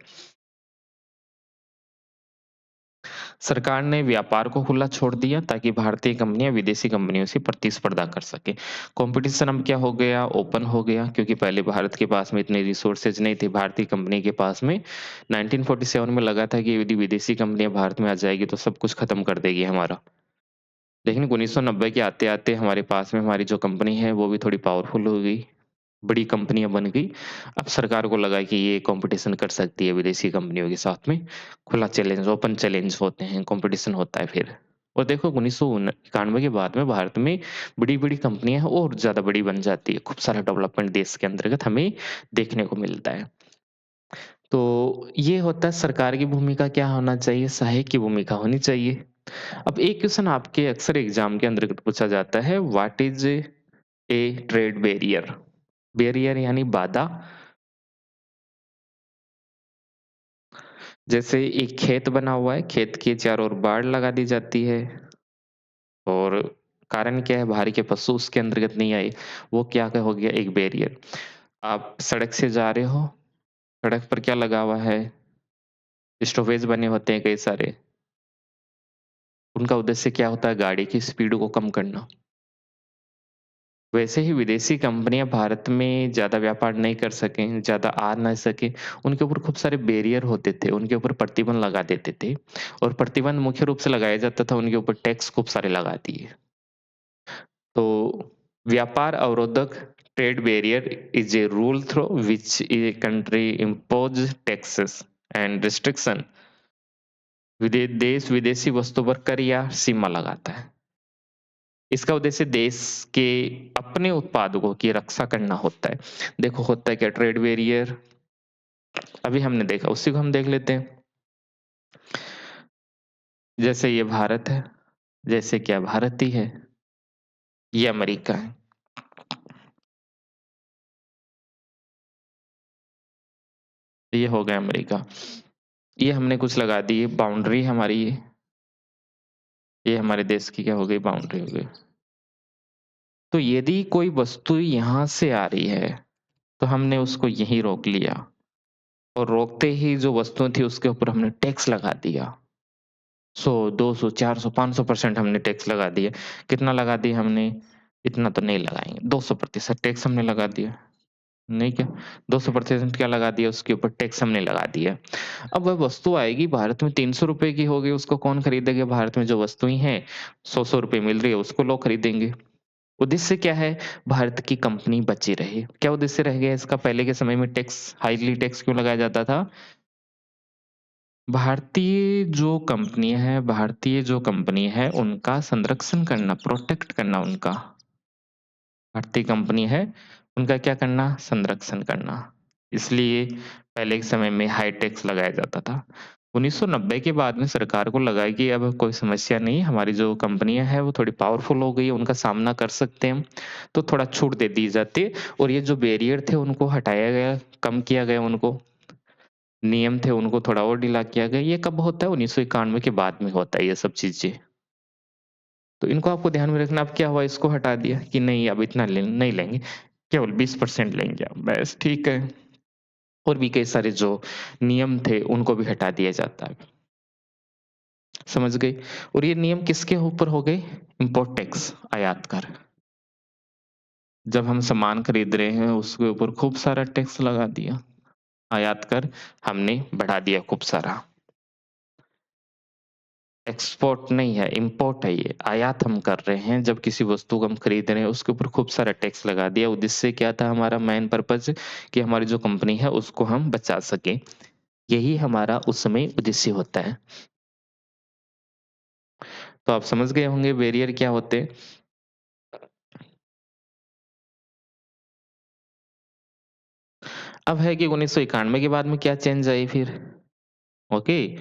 सरकार ने व्यापार को खुला छोड़ दिया ताकि भारतीय कंपनियां विदेशी कंपनियों से प्रतिस्पर्धा कर सके। कंपटीशन अब क्या हो गया, ओपन हो गया, क्योंकि पहले भारत के पास में इतने रिसोर्सेज नहीं थे भारतीय कंपनी के पास में। 1947 में लगा था कि यदि विदेशी कंपनियां भारत में आ जाएगी तो सब कुछ खत्म कर देगी हमारा। लेकिन 1990 के आते आते हमारे पास में हमारी जो कंपनी है वो भी थोड़ी पावरफुल हो गई, बड़ी कंपनियाँ बन गई। अब सरकार को लगा कि ये कॉम्पिटिशन कर सकती है विदेशी कंपनियों के साथ में। खुला चैलेंज, ओपन चैलेंज होते हैं, कॉम्पिटिशन होता है फिर। और देखो 1991 के बाद में भारत में बड़ी-बड़ी कंपनियाँ और ज़्यादा बड़ी बन जाती है। खूब सारा डेवलपमेंट देश के अंतर्गत हमें देखने को मिलता है। तो ये होता है सरकार की भूमिका क्या होना चाहिए, सहायक की भूमिका होनी चाहिए। अब एक क्वेश्चन आपके अक्सर एग्ज़ाम के अंतर्गत पूछा जाता है, what is a trade barrier? Barrier यानी बाधा। जैसे एक खेत बना हुआ है, खेत के चारों ओर बाड़ लगा दी जाती है और कारण क्या है, बाहर के पशु उसके अंतर्गत नहीं आए, वो क्या हो गया, एक बैरियर। आप सड़क से जा रहे हो, सड़क पर क्या लगा हुआ है, स्टॉपेज बने होते हैं कई सारे। उनका उद्देश्य क्या होता है, गाड़ी की स्पीड को कम करना। वैसे ही विदेशी कंपनियाँ भारत में ज़्यादा व्यापार नहीं कर सकें, ज़्यादा आ ना सकें, उनके ऊपर खूब सारे बैरियर होते थे, उनके ऊपर प्रतिबंध लगा देते थे और प्रतिबंध मुख्य रूप से लगाया जाता था, उनके ऊपर टैक्स खूब सारे लगा दिए। तो व्यापार अवरोधक, trade barrier is a rule through which a country impose taxes and restriction. देश विदेशी वस्तुओं पर कर या सीमा लगाता है। इसका उद्देश्य देश के अपने उत्पादकों की रक्षा करना होता है। देखो होता है क्या, ट्रेड बैरियर अभी हमने देखा, उसी को हम देख लेते हैं। जैसे ये भारत है, जैसे क्या भारत ही है, ये अमेरिका है। ये हो गया अमेरिका। ये हमने कुछ लगा दी, बाउंड्री हमारी ये हमारे देश की क्या हो गई, बाउंड्री हो गई। तो यदि कोई वस्तु यहाँ से आ रही है, तो हमने उसको यहीं रोक लिया और रोकते ही जो वस्तु थी उसके ऊपर हमने टैक्स लगा दिया। 100, 200, 400, 500% हमने टैक्स लगा दिया। कितना लगा दिया हमने? इतना तो नहीं लगाएँगे, 200% टैक्स हमने लगा दिया। नहीं क्या? 200% क्या लगा दिया, उसके ऊपर टैक्स हमने लगा दिया। अब वह वस्तु आएगी भारत में ₹300 की होगी, उसको कौन खरीदेगा? भारत में जो वस्तुएँ हैं, 100-100 रुपए मिल रही है, उसको लोग खरीदेंगे। उद्देश्य क्या है? भारत की कंपनी बची रहे। क्या उद्देश्य रह गया इसका? पहले के समय में टैक्स, हाईली टैक्स क्यों लगाया जाता था? भारतीय जो कंपनी है, उनका संरक्षण करना, प्रोटेक्ट करना उनका। भारतीय कंपनी है, उनका क्या करना? संरक्षण करना। इसलिए पहले के समय में हाई टैक्स लगाया जाता था। 1990 के बाद में सरकार को लगा कि अब कोई समस्या नहीं, हमारी जो कंपनियाँ हैं वो थोड़ी पावरफुल हो गई है, उनका सामना कर सकते हैं हम, तो थोड़ा छूट दे दी जाती है और ये जो बैरियर थे उनको हटाया गया, कम किया गया उनको। नियम थे उनको थोड़ा और ढीला किया गया। ये कब होता है? 1991 के बाद में होता है ये सब चीज़ें। तो इनको आपको ध्यान में रखना। अब क्या हुआ, इसको हटा दिया कि नहीं अब इतना नहीं लेंगे, केवल 20% लेंगे अब, बस ठीक है। और भी कई सारे जो नियम थे उनको भी हटा दिया जाता है। समझ गए? और ये नियम किसके ऊपर हो गए? इम्पोर्ट टैक्स, आयात कर। जब हम सामान खरीद रहे हैं उसके ऊपर खूब सारा टैक्स लगा दिया। आयात कर हमने बढ़ा दिया खूब सारा। एक्सपोर्ट नहीं है, इम्पोर्ट है ये। आयात हम कर रहे हैं, जब किसी वस्तु को हम खरीद रहे हैं, उसके ऊपर खूब सारा टैक्स लगा दिया। उद्देश्य क्या था हमारा, मेन पर्पज़ कि हमारी जो कंपनी है, उसको हम बचा सकें। यही हमारा उस समय उद्देश्य होता है। तो आप समझ गए होंगे बैरियर क्या होते हैं। अब है कि 1991 के बाद में क्या चेंज आई फिर? ओके।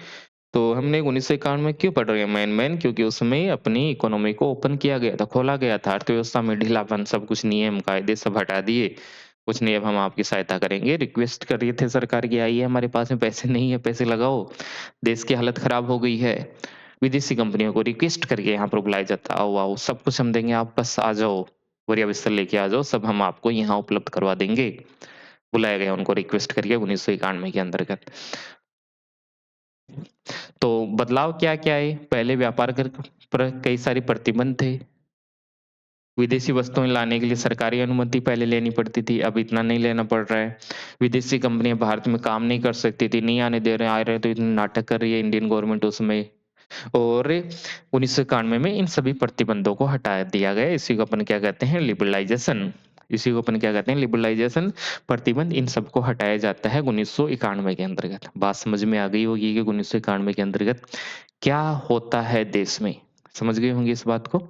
तो हमने 1991 में क्यों पढ़ रहे हैं मेन क्योंकि उसमें अपनी इकोनॉमी को ओपन किया गया था, खोला गया था, अर्थव्यवस्था में ढीलापन, सब कुछ नियम कायदे सब हटा दिए। कुछ नहीं, अब हम आपकी सहायता करेंगे। रिक्वेस्ट कर रहे थे सरकार की, आइए हमारे पास में पैसे नहीं है, पैसे लगाओ, देश की हालत खराब हो गई है। विदेशी कंपनियों को रिक्वेस्ट करके यहाँ पर बुलाया जाता, आओ आओ सब कुछ हम देंगे, आप बस आ जाओ, बोरिया बिस्तर लेके आ जाओ, सब हम आपको यहाँ उपलब्ध करवा देंगे। बुलाया गया उनको रिक्वेस्ट करके 1991 के अंतर्गत। तो बदलाव क्या-क्या आए? पहले व्यापार कर पर कई सारे प्रतिबंध थे। विदेशी वस्तुएँ लाने के लिए सरकारी अनुमति पहले लेनी पड़ती थी, अब इतना नहीं लेना पड़ रहा है। विदेशी कंपनियाँ भारत में काम नहीं कर सकती थी, नहीं आने दे रहे हैं, आ रहे हैं तो इतने नाटक कर रही है इंडियन गवर्नमेंट उसमें। और 1991 में इन सभी प्रतिबंधों को हटा दिया गया। इसी को अपन क्या कहते हैं लिबरलाइज़ेशन। इसी को अपन क्या कहते हैं लिबरलाइज़ेशन। प्रतिबंध इन सबको हटाया जाता है 1991 के अंतर्गत। बात समझ में आ गई होगी कि 1991 के अंतर्गत क्या होता है देश में? समझ गए होंगे इस बात को?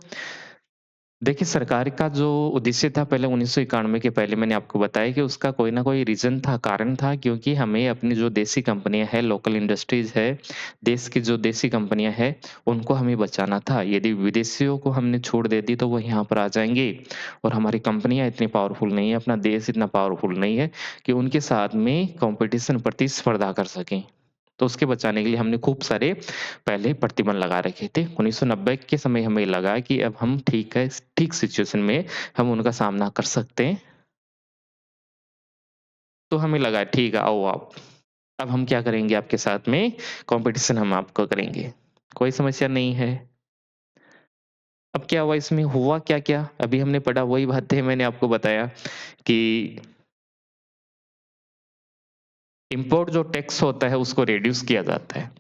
देखिए, सरकार का जो उद्देश्य था पहले 1991 के पहले मैंने आपको बताया कि उसका कोई न कोई रीज़न था, कारण था क्योंकि हमें अपनी जो देसी कंपनियाँ हैं, लोकल इंडस्ट्रीज़ है, देश की जो देसी कंपनियाँ हैं, उनको हमें बचाना था। यदि विदेशियों को हमने छूट दे दी तो वो यहाँ पर आ जाएँगे और हमारी कंपनियाँ इतनी पावरफुल नहीं है, अपना देश इतना पावरफुल नहीं है कि उनके साथ में कॉम्पिटिशन प्रतिस्पर्धा कर सकें। तो उसके बचाने के लिए हमने खूब सारे पहले प्रतिबंध लगा रखे थे। 1990 के समय हमें लगा कि अब हम ठीक है, ठीक सिचुएशन में हम उनका सामना कर सकते हैं। तो हमें लगा ठीक है, आओ आप। अब हम क्या करेंगे आपके साथ में कॉम्पिटिशन हम आपको करेंगे। कोई समस्या नहीं है। अब क्या हुआ इसमें हुआ क्या-क्या? अभी हमने पढ़ा वही बातें मैंने आपको बताया कि इम्पोर्ट जो टैक्स होता है उसको रिड्यूस किया जाता है।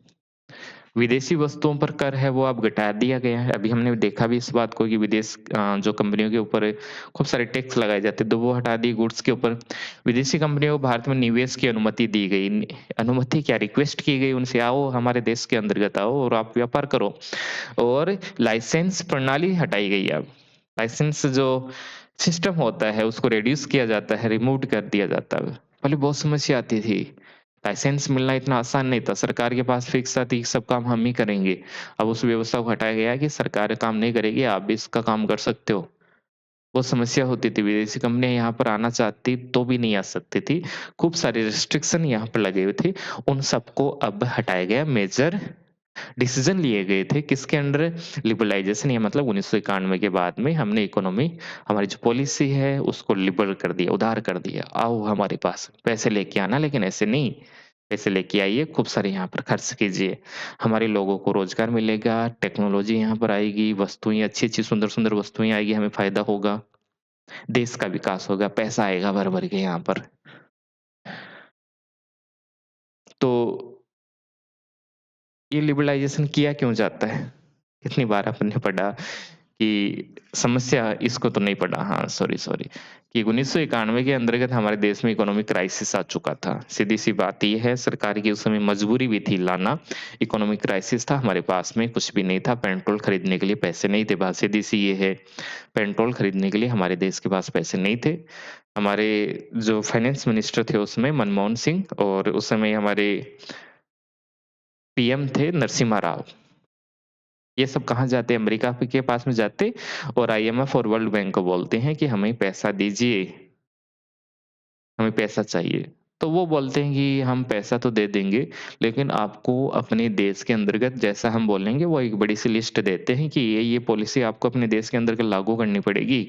विदेशी वस्तुओं पर कर है वो अब घटा दिया गया है। अभी हमने देखा भी इस बात को कि जो कंपनियों के ऊपर खूब सारे टैक्स लगाए जाते हैं, तो वो हटा दिए गुड्स के ऊपर। विदेशी कंपनियों को भारत में निवेश की अनुमति दी गई। अनुमति क्या रिक्वेस्ट की गई उनसे आओ हमारे देश के अंतर्गत आओ और आप व्यापार करो। और लाइसेंस प्रणाली हटाई गई अब। लाइसेंस जो सिस्टम होता है उसको रिड्यूस किया जाता है, रिमूव कर दिया जाता है। पहले बहुत समस्या आती थी। लाइसेंस मिलना इतना आसान नहीं था, सरकार के पास फिक्स था कि सब काम हम ही करेंगे। अब उस व्यवस्था को हटाया गया है कि सरकार काम नहीं करेगी, आप भी इसका काम कर सकते हो। बहुत समस्या होती थी, विदेशी कंपनियाँ यहाँ पर आना चाहती तो भी नहीं आ सकती थी। खूब सारे रिस्ट्रिक्शन यहाँ पर लगे हुए थे, उन सबको अब हटाया गया मेजर डिसीज़न लिए गए थे किसके अंडर लिबरलाइज़ेशन या मतलब 1991 के बाद में हमने इकोनॉमी हमारी जो पॉलिसी है उसको लिबरल कर दिया, उदार कर दिया। आओ हमारे पास, पैसे लेके आना लेकिन ऐसे नहीं, पैसे लेके आइए, खूब सारे यहाँ पर खर्च कीजिए। हमारे लोगों को रोज़गार मिलेगा, टेक्नोलॉज़ी यहाँ पर आएगी, वस्तुएँ अच्छी-अच्छी, सुंदर-सुंदर वस्तुएँ आएगी, हमें फ़ायदा होगा, देश का विकास होगा, पैसा आएगा भर-भर के यहाँ पर। तो ये लिबरलाइज़ेशन किया क्यों जाता है? कितनी बार आपने पढ़ा कि समस्या इसको तो नहीं पढ़ा हाँ, सॉरी कि 1991 के अंतर्गत हमारे देश में इकोनॉमिक क्राइसिस आ चुका था। सीधी-सी बात ये है सरकार की उस समय मजबूरी भी थी लाना। इकोनॉमिक क्राइसिस था, हमारे पास में कुछ भी नहीं था, पेट्रोल खरीदने के लिए पैसे नहीं थे। बात सीधी-सी ये है, पेट्रोल खरीदने के लिए हमारे देश के पास पैसे नहीं थे। हमारे जो फाइनेंस मिनिस्टर थे उसमें मनमोहन सिंह और उस समय हमारे पीएम थे नरसिम्हा राव। ये सब कहाँ जाते हैं? अमेरिका के पास में जाते और आईएमएफ और वर्ल्ड बैंक को बोलते हैं कि हमें पैसा दीजिए, हमें पैसा चाहिए। तो वो बोलते हैं कि हम पैसा तो दे देंगे, लेकिन आपको अपने देश के अंतर्गत जैसा हम बोलेंगे वो एक बड़ी-सी लिस्ट देते हैं कि ये पॉलिसी आपको अपने देश के अंतर्गत लागू करनी पड़ेगी।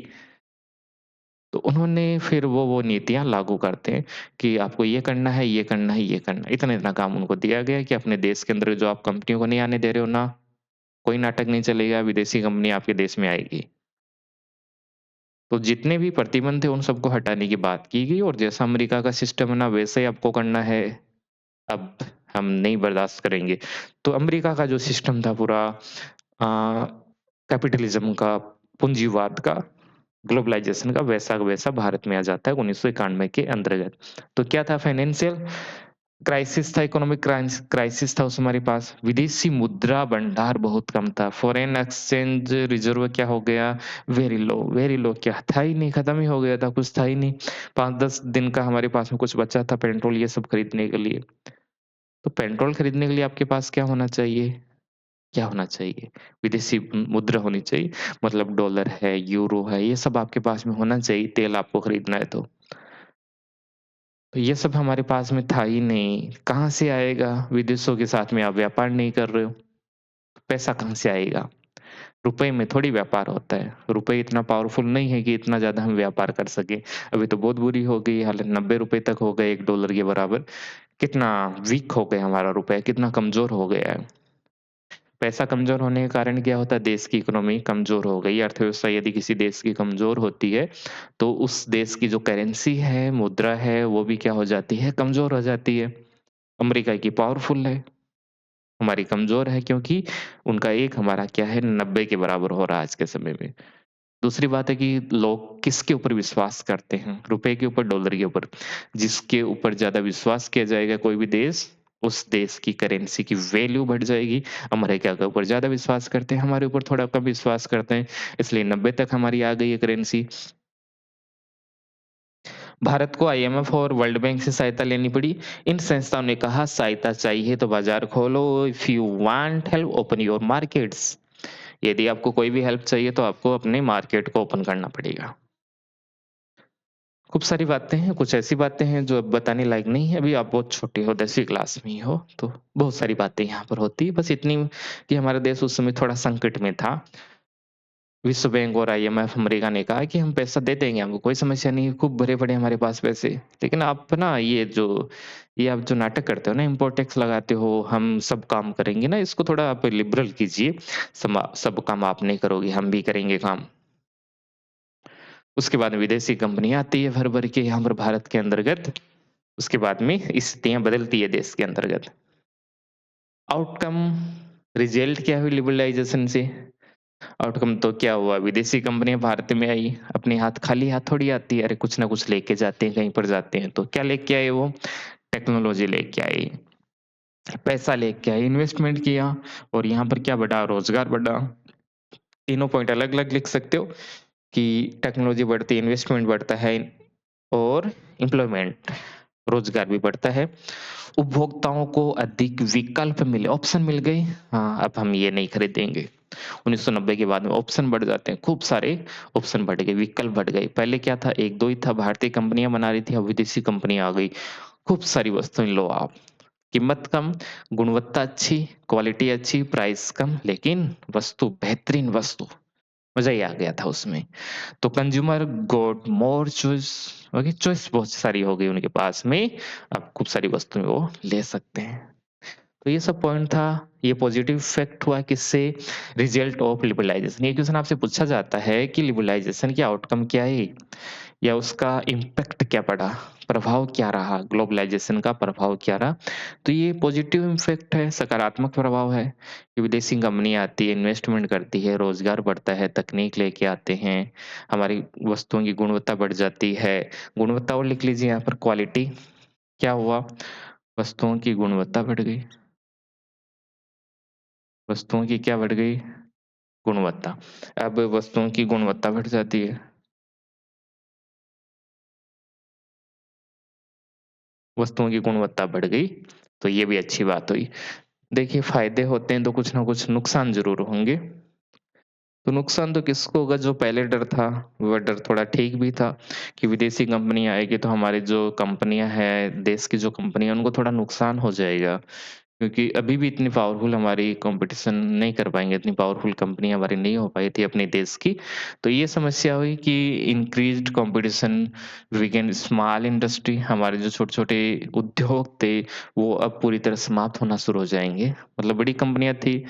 तो उन्होंने फिर वो नीतियाँ लागू करते हैं कि आपको ये करना है, ये करना है, ये करना है। इतना-इतना काम उनको दिया गया है कि अपने देश के अंदर जो आप कंपनियों को नहीं आने दे रहे हो ना, कोई नाटक नहीं चलेगा, विदेशी कंपनी आपके देश में आएगी। तो जितने भी प्रतिबंध थे उन सबको हटाने की बात की गई और जैसा अमेरिका का सिस्टम है ना वैसे ही आपको करना है, अब हम नहीं बर्दाश्त करेंगे। तो अमेरिका का जो सिस्टम था पूरा कैपिटलिज़्म का, पूंजीवाद का, ग्लोबलाइज़ेशन का वैसा का वैसा भारत में आ जाता है 1991 के अंतर्गत। तो क्या था फाइनेंशियल क्राइसिस था, इकोनॉमिक क्राइसिस था उस हमारे पास। विदेशी मुद्रा भंडार बहुत कम था। फ़ॉरेन एक्सचेंज रिज़र्व क्या हो गया? वेरी लो क्या था ही नहीं, खत्म ही हो गया था, कुछ था ही नहीं। 5-10 दिन का हमारे पास में कुछ बचा था पेट्रोल ये सब खरीदने के लिए। तो पेट्रोल खरीदने के लिए आपके पास क्या होना चाहिए? क्या होना चाहिए? विदेशी मुद्रा होनी चाहिए। मतलब डॉलर है, यूरो है, ये सब आपके पास में होना चाहिए, तेल आपको खरीदना है तो। तो ये सब हमारे पास में था ही नहीं, कहाँ से आएगा? विदेशों के साथ में आप व्यापार नहीं कर रहे हो, पैसा कहाँ से आएगा? रुपए में थोड़ी व्यापार होता है, रुपए इतना पावरफुल नहीं है कि इतना ज़्यादा हम व्यापार कर सकें। अभी तो बहुत बुरी हो गई हालत, ₹90 तक हो गए $1 के बराबर। कितना वीक हो गया हमारा रुपया, कितना कमज़ोर हो गया है। पैसा कमज़ोर होने के कारण क्या होता है, देश की इकोनॉमी कमज़ोर हो गई, अर्थव्यवस्था यदि किसी देश की कमज़ोर होती है, तो उस देश की जो करेंसी है, मुद्रा है, वो भी क्या हो जाती है, कमज़ोर हो जाती है। अमेरिका की पावरफुल है, हमारी कमज़ोर है क्योंकि उनका 1 हमारा क्या है 90 के बराबर हो रहा है आज के समय में। दूसरी बात है कि लोग किसके ऊपर विश्वास करते हैं, रुपए के ऊपर, डॉलर के ऊपर। जिसके ऊपर ज़्यादा विश्वास किया जाएगा कोई भी देश, उस देश की करेंसी की वैल्यू बढ़ जाएगी। अमेरिका के ऊपर ज़्यादा विश्वास करते हैं, हमारे ऊपर थोड़ा कम विश्वास करते हैं, इसलिए 90 तक हमारी आ गई है करेंसी। भारत को आईएमएफ और वर्ल्ड बैंक से सहायता लेनी पड़ी। इन संस्थाओं ने कहा सहायता चाहिए तो बाजार खोलो, if you want help open your markets. यदि आपको कोई भी हेल्प चाहिए तो आपको अपने मार्केट को ओपन करना पड़ेगा। खूब सारी बातें हैं, कुछ ऐसी बातें हैं जो अब बताने लायक नहीं है, अभी आप बहुत छोटे हो, 10वीं क्लास में ही हो, तो बहुत सारी बातें यहाँ पर होती हैं, बस इतनी कि हमारा देश उस समय थोड़ा संकट में था। विश्व बैंक और आईएमएफ अमेरिका ने कहा कि हम पैसा दे देंगे, हमको कोई समस्या नहीं है, खूब भरे-पड़े हमारे पास पैसे। लेकिन आप ना ये आप जो नाटक करते हो ना, इम्पोर्ट टैक्स लगाते हो, हम सब काम करेंगे ना, इसको थोड़ा आप लिबरल कीजिए। सब काम आप नहीं करोगे, हम भी करेंगे काम। उसके बाद विदेशी कंपनी आती है भर-भर के यहाँ पर भारत के अंतर्गत। उसके बाद में स्थितियाँ बदलती है देश के अंतर्गत। आउटकम रिज़ल्ट क्या हुई लिबरलाइज़ेशन से? आउटकम तो क्या हुआ, विदेशी कंपनियाँ भारत में आई, अपने हाथ खाली हाथ थोड़ी आती है, अरे कुछ ना कुछ लेके जाते हैं, कहीं पर जाते हैं, तो क्या लेके आए वो? टेक्नोलॉजी लेके आए, पैसा लेके आए, इन्वेस्टमेंट किया और यहाँ पर क्या बढ़ा? रोज़गार बढ़ा। तीनों पॉइंट अलग-अलग लिख सकते हो कि टेक्नोलॉजी बढ़ती है, इन्वेस्टमेंट बढ़ता है और एम्प्लॉयमेंट, रोज़गार भी बढ़ता है। उपभोक्ताओं को अधिक विकल्प मिले, ऑप्शन मिल गए, हाँ, अब हम ये नहीं खरीदेंगे। 1990 के बाद में ऑप्शन बढ़ जाते हैं, खूब सारे ऑप्शन बढ़ गए, विकल्प बढ़ गए। पहले क्या था 1-2 ही था, भारतीय कंपनियाँ बना रही थी, अब विदेशी कंपनियाँ आ गई। खूब सारी वस्तुएँ लो आप, कीमत कम, गुणवत्ता अच्छी, क्वालिटी अच्छी, प्राइस कम, लेकिन वस्तु बेहतरीन वस्तु, मज़ा ही आ गया था उसमें। तो consumer got more choice, okay, choice बहुत सारी हो गई उनके पास में, अब खूब सारी वस्तुएँ वो ले सकते हैं। तो ये सब पॉइंट था, ये पॉजिटिव इफ़ेक्ट हुआ किससे? Result of liberalisation. ये क्वेश्चन आपसे पूछा जाता है कि लिबरलाइज़ेशन के आउटकम क्या है? या उसका इम्पैक्ट क्या पड़ा? प्रभाव क्या रहा? ग्लोबलाइज़ेशन का प्रभाव क्या रहा? तो ये पॉजिटिव इम्पैक्ट है, सकारात्मक प्रभाव है कि विदेशी कंपनी आती है, इन्वेस्टमेंट करती है, रोज़गार बढ़ता है, तकनीक लेके आते हैं, हमारी वस्तुओं की गुणवत्ता बढ़ जाती है। गुणवत्ता और लिख लीजिए यहाँ पर क्वालिटी, क्या हुआ? वस्तुओं की गुणवत्ता बढ़ गई। वस्तुओं की क्या बढ़ गई? गुणवत्ता। अब वस्तुओं की गुणवत्ता बढ़ जाती है, वस्तुओं की गुणवत्ता बढ़ गई, तो ये भी अच्छी बात हुई। देखिए फ़ायदे होते हैं तो कुछ न कुछ नुकसान ज़रूर होंगे। तो नुकसान तो किसको होगा, जो पहले डर था, वह डर थोड़ा ठीक भी था कि विदेशी कंपनी आएगी तो हमारी जो कंपनियाँ हैं, देश की जो कंपनियाँ हैं, उनको थोड़ा नुकसान हो जाएगा। क्योंकि अभी भी इतनी पावरफुल हमारी कॉम्पिटिशन नहीं कर पाएँगे, इतनी पावरफुल कंपनी हमारी नहीं हो पाई थी अपने देश की। तो ये समस्या हुई कि इंक्रीज़्ड कॉम्पिटिशन वीकेंड स्मॉल इंडस्ट्री, हमारे जो छोटे-छोटे उद्योग थे, वो अब पूरी तरह समाप्त होना शुरू हो जाएँगे। मतलब बड़ी कंपनियाँ थी,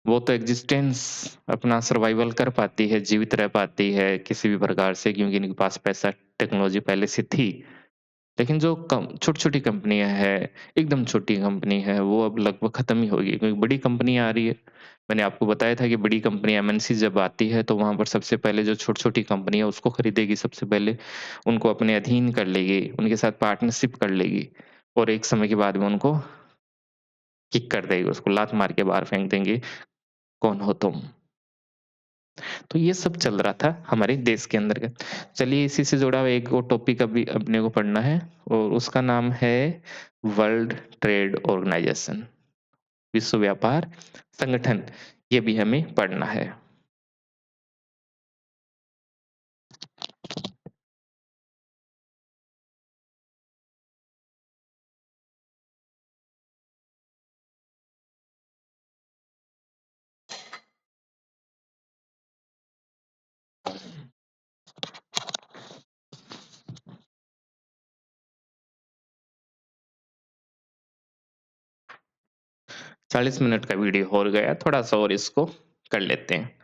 वो तो एक्जिस्टेंस अपना सर्वाइवल कर पाती है, जीवित रह पाती है किसी भी प्रकार से क्योंकि इनके पास पैसा, टेक्नोलॉजी पहले से थी। लेकिन जो कम छोटी-छोटी कंपनियाँ हैं, एकदम छोटी कंपनी है, वो अब लगभग खत्म ही होगी क्योंकि बड़ी कंपनी आ रही है। मैंने आपको बताया था कि बड़ी कंपनी एमएनसी जब आती है, तो वहाँ पर सबसे पहले जो छोटी-छोटी कंपनी है, उसको खरीदेगी सबसे पहले, उनको अपने अधीन कर लेगी, उनके साथ पार्टनरशिप कर लेगी और एक समय के बाद में उनको किक कर देगी, उसको लात मार के बाहर फेंक देंगे, कौन हो तुम? तो ये सब चल रहा था हमारे देश के अंतर्गत। चलिए इसी से जुड़ा हुआ एक और टॉपिक अभी अपने को पढ़ना है और उसका नाम है वर्ल्ड ट्रेड ऑर्गेनाइजेशन, विश्व व्यापार संगठन। ये भी हमें पढ़ना है। 40 मिनट का वीडियो हो गया, थोड़ा-सा और इसको कर लेते हैं।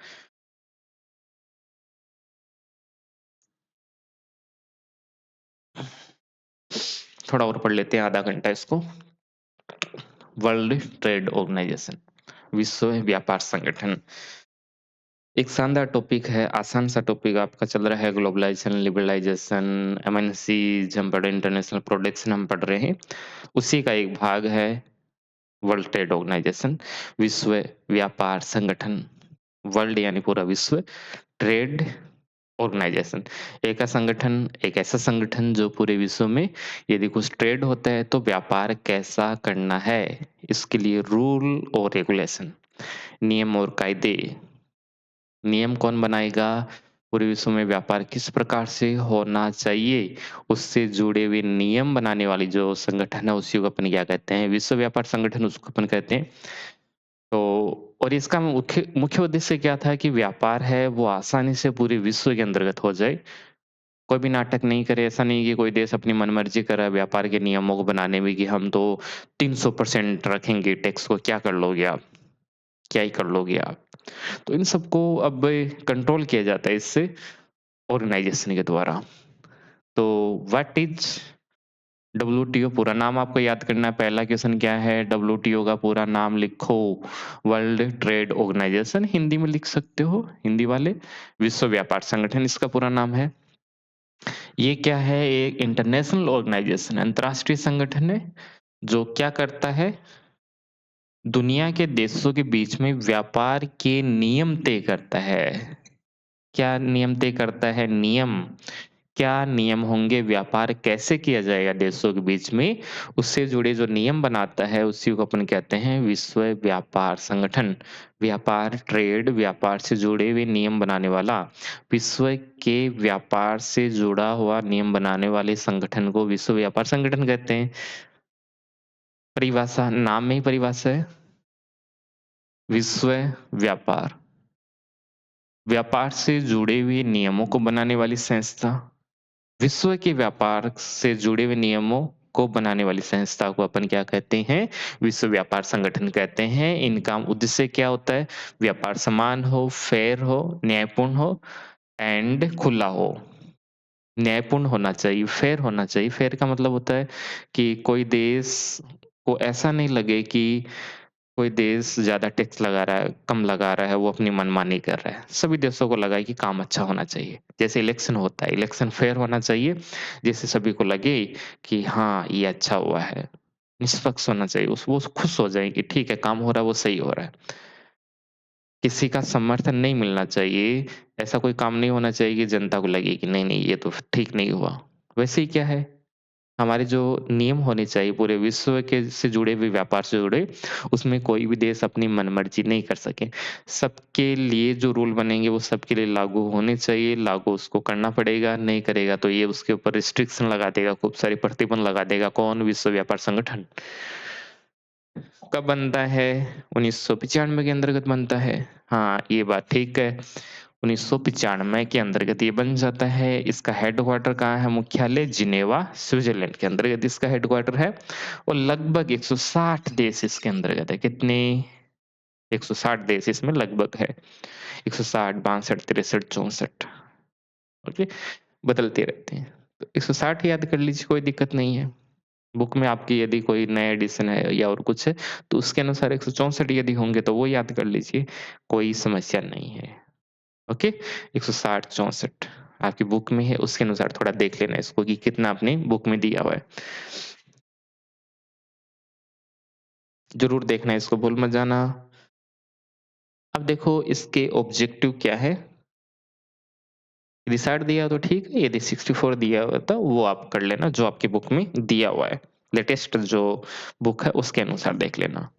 थोड़ा और पढ़ लेते हैं आधा घंटा इसको। वर्ल्ड ट्रेड ऑर्गेनाइजेशन, विश्व व्यापार संगठन। एक शानदार टॉपिक है, आसान सा टॉपिक आपका चल रहा है, ग्लोबलाइज़ेशन, लिबरलाइज़ेशन, एमएनसीज़ हम पढ़ रहे हैं, इंटरनेशनल प्रोडक्शन हम पढ़ रहे हैं। उसी का एक भाग है वर्ल्ड ट्रेड ऑर्गेनाइजेशन, विश्व व्यापार संगठन। वर्ल्ड यानी पूरा विश्व, ट्रेड ऑर्गेनाइजेशन, एक ऐसा संगठन जो पूरे विश्व में यदि कुछ ट्रेड होता है तो व्यापार कैसा करना है, इसके लिए रूल और रेगुलेशन, नियम और कायदे। नियम कौन बनाएगा? पूरे विश्व में व्यापार किस प्रकार से होना चाहिए, उससे जुड़े हुए नियम बनाने वाली जो संगठन है उसी को अपन क्या कहते हैं? विश्व व्यापार संगठन उसको अपन कहते हैं। तो और इसका मुख्य मुख्य उद्देश्य क्या था कि व्यापार है वो आसानी से पूरे विश्व के अंतर्गत हो जाए। कोई भी नाटक नहीं करे, ऐसा नहीं कि कोई देश अपनी मनमर्जी कर रहा है व्यापार के नियमों को बनाने में कि हम तो 300% रखेंगे टैक्स को, क्या कर लोगे आप? क्या ही कर लोगे आप? तो इन सबको अब कंट्रोल किया जाता है इससे ऑर्गेनाइजेशन के द्वारा। तो व्हाट इज़ डब्ल्यूटीओ? पूरा नाम आपको याद करना है। पहला क्वेश्चन क्या है? डब्ल्यूटीओ का पूरा नाम लिखो। वर्ल्ड ट्रेड ऑर्गेनाइजेशन, हिंदी में लिख सकते हो, हिंदी वाले। विश्व व्यापार संगठन इसका पूरा नाम है। ये क्या है? एक इंटरनेशनल ऑर्गेनाइजेशन, अंतर्राष्ट्रीय संगठन है, जो क्या करता है? दुनिया के देशों के बीच में व्यापार के नियम तय करता है। क्या नियम तय करता है? नियम। क्या नियम होंगे? व्यापार कैसे किया जाएगा देशों के बीच में, उससे जुड़े जो नियम बनाता है, उसी को अपन कहते हैं विश्व व्यापार संगठन। व्यापार, ट्रेड, व्यापार से जुड़े हुए नियम बनाने वाला, विश्व के व्यापार से जुड़ा हुआ नियम बनाने वाले संगठन को विश्व व्यापार संगठन कहते हैं। परिभाषा, नाम में ही परिभाषा है, विश्व व्यापार। व्यापार से जुड़े हुए नियमों को बनाने वाली संस्था। विश्व के व्यापार से जुड़े हुए नियमों को बनाने वाली संस्था को अपन क्या कहते हैं? विश्व व्यापार संगठन कहते हैं। इनका उद्देश्य क्या होता है? व्यापार समान हो, फेयर हो, न्यायपूर्ण हो एंड खुला हो। न्यायपूर्ण होना चाहिए, फेयर होना चाहिए। फेयर का मतलब होता है कि कोई देश को ऐसा नहीं लगे कि कोई देश ज़्यादा टैक्स लगा रहा है, कम लगा रहा है, वो अपनी मनमानी कर रहा है। सभी देशों को लगा है कि काम अच्छा होना चाहिए। जैसे इलेक्शन होता है, इलेक्शन फेयर होना चाहिए, जिससे सभी को लगे कि हाँ, ये अच्छा हुआ है। निष्पक्ष होना चाहिए, उस वो खुश हो जाएँ कि ठीक है, काम हो रहा है, वो सही हो रहा है। किसी का समर्थन नहीं मिलना चाहिए, ऐसा कोई काम नहीं होना चाहिए कि जनता को लगे कि नहीं-नहीं ये तो ठीक नहीं हुआ। वैसे ही क्या है, हमारे जो नियम होने चाहिए पूरे विश्व के से जुड़े हुए व्यापार से जुड़े, उसमें कोई भी देश अपनी मनमर्जी नहीं कर सके। सबके लिए जो रूल बनेंगे वो सबके लिए लागू होने चाहिए, लागू उसको करना पड़ेगा, नहीं करेगा तो ये उसके ऊपर रिस्ट्रिक्शन लगा देगा, खूब सारे प्रतिबंध लगा देगा। कौन? विश्व व्यापार संगठन। कब बनता है? 1995 के अंतर्गत बनता है। हाँ, ये बात ठीक है। 1995 के अंतर्गत ये बन जाता है। इसका हेडक्वार्टर कहाँ है? मुख्यालय जिनेवा, स्विट्ज़रलैंड के अंतर्गत इसका हेडक्वार्टर है और लगभग 160 देश इसके अंतर्गत है। कितने? 160 देश इसमें लगभग है। 160, 62, 63, 64 ओके, बदलते रहते हैं। तो 160 याद कर लीजिए, कोई दिक्कत नहीं है। बुक में आपकी यदि कोई नया एडिशन है या और कुछ है, तो उसके अनुसार 164 यदि होंगे तो वो याद कर लीजिए, कोई समस्या नहीं है। ओके? 160, 64 आपकी बुक में है, उसके अनुसार थोड़ा देख लेना इसको कि कितना आपने बुक में दिया हुआ है। ज़रूर देखना इसको, भूल मत जाना। अब देखो इसके ऑब्जेक्टिव क्या है? यदि 60 दिया हो तो ठीक है, यदि 64 दिया हुआ था वो आप कर लेना जो आपकी बुक में दिया हुआ है। लेटेस्ट जो बुक है उसके अनुसार देख लेना।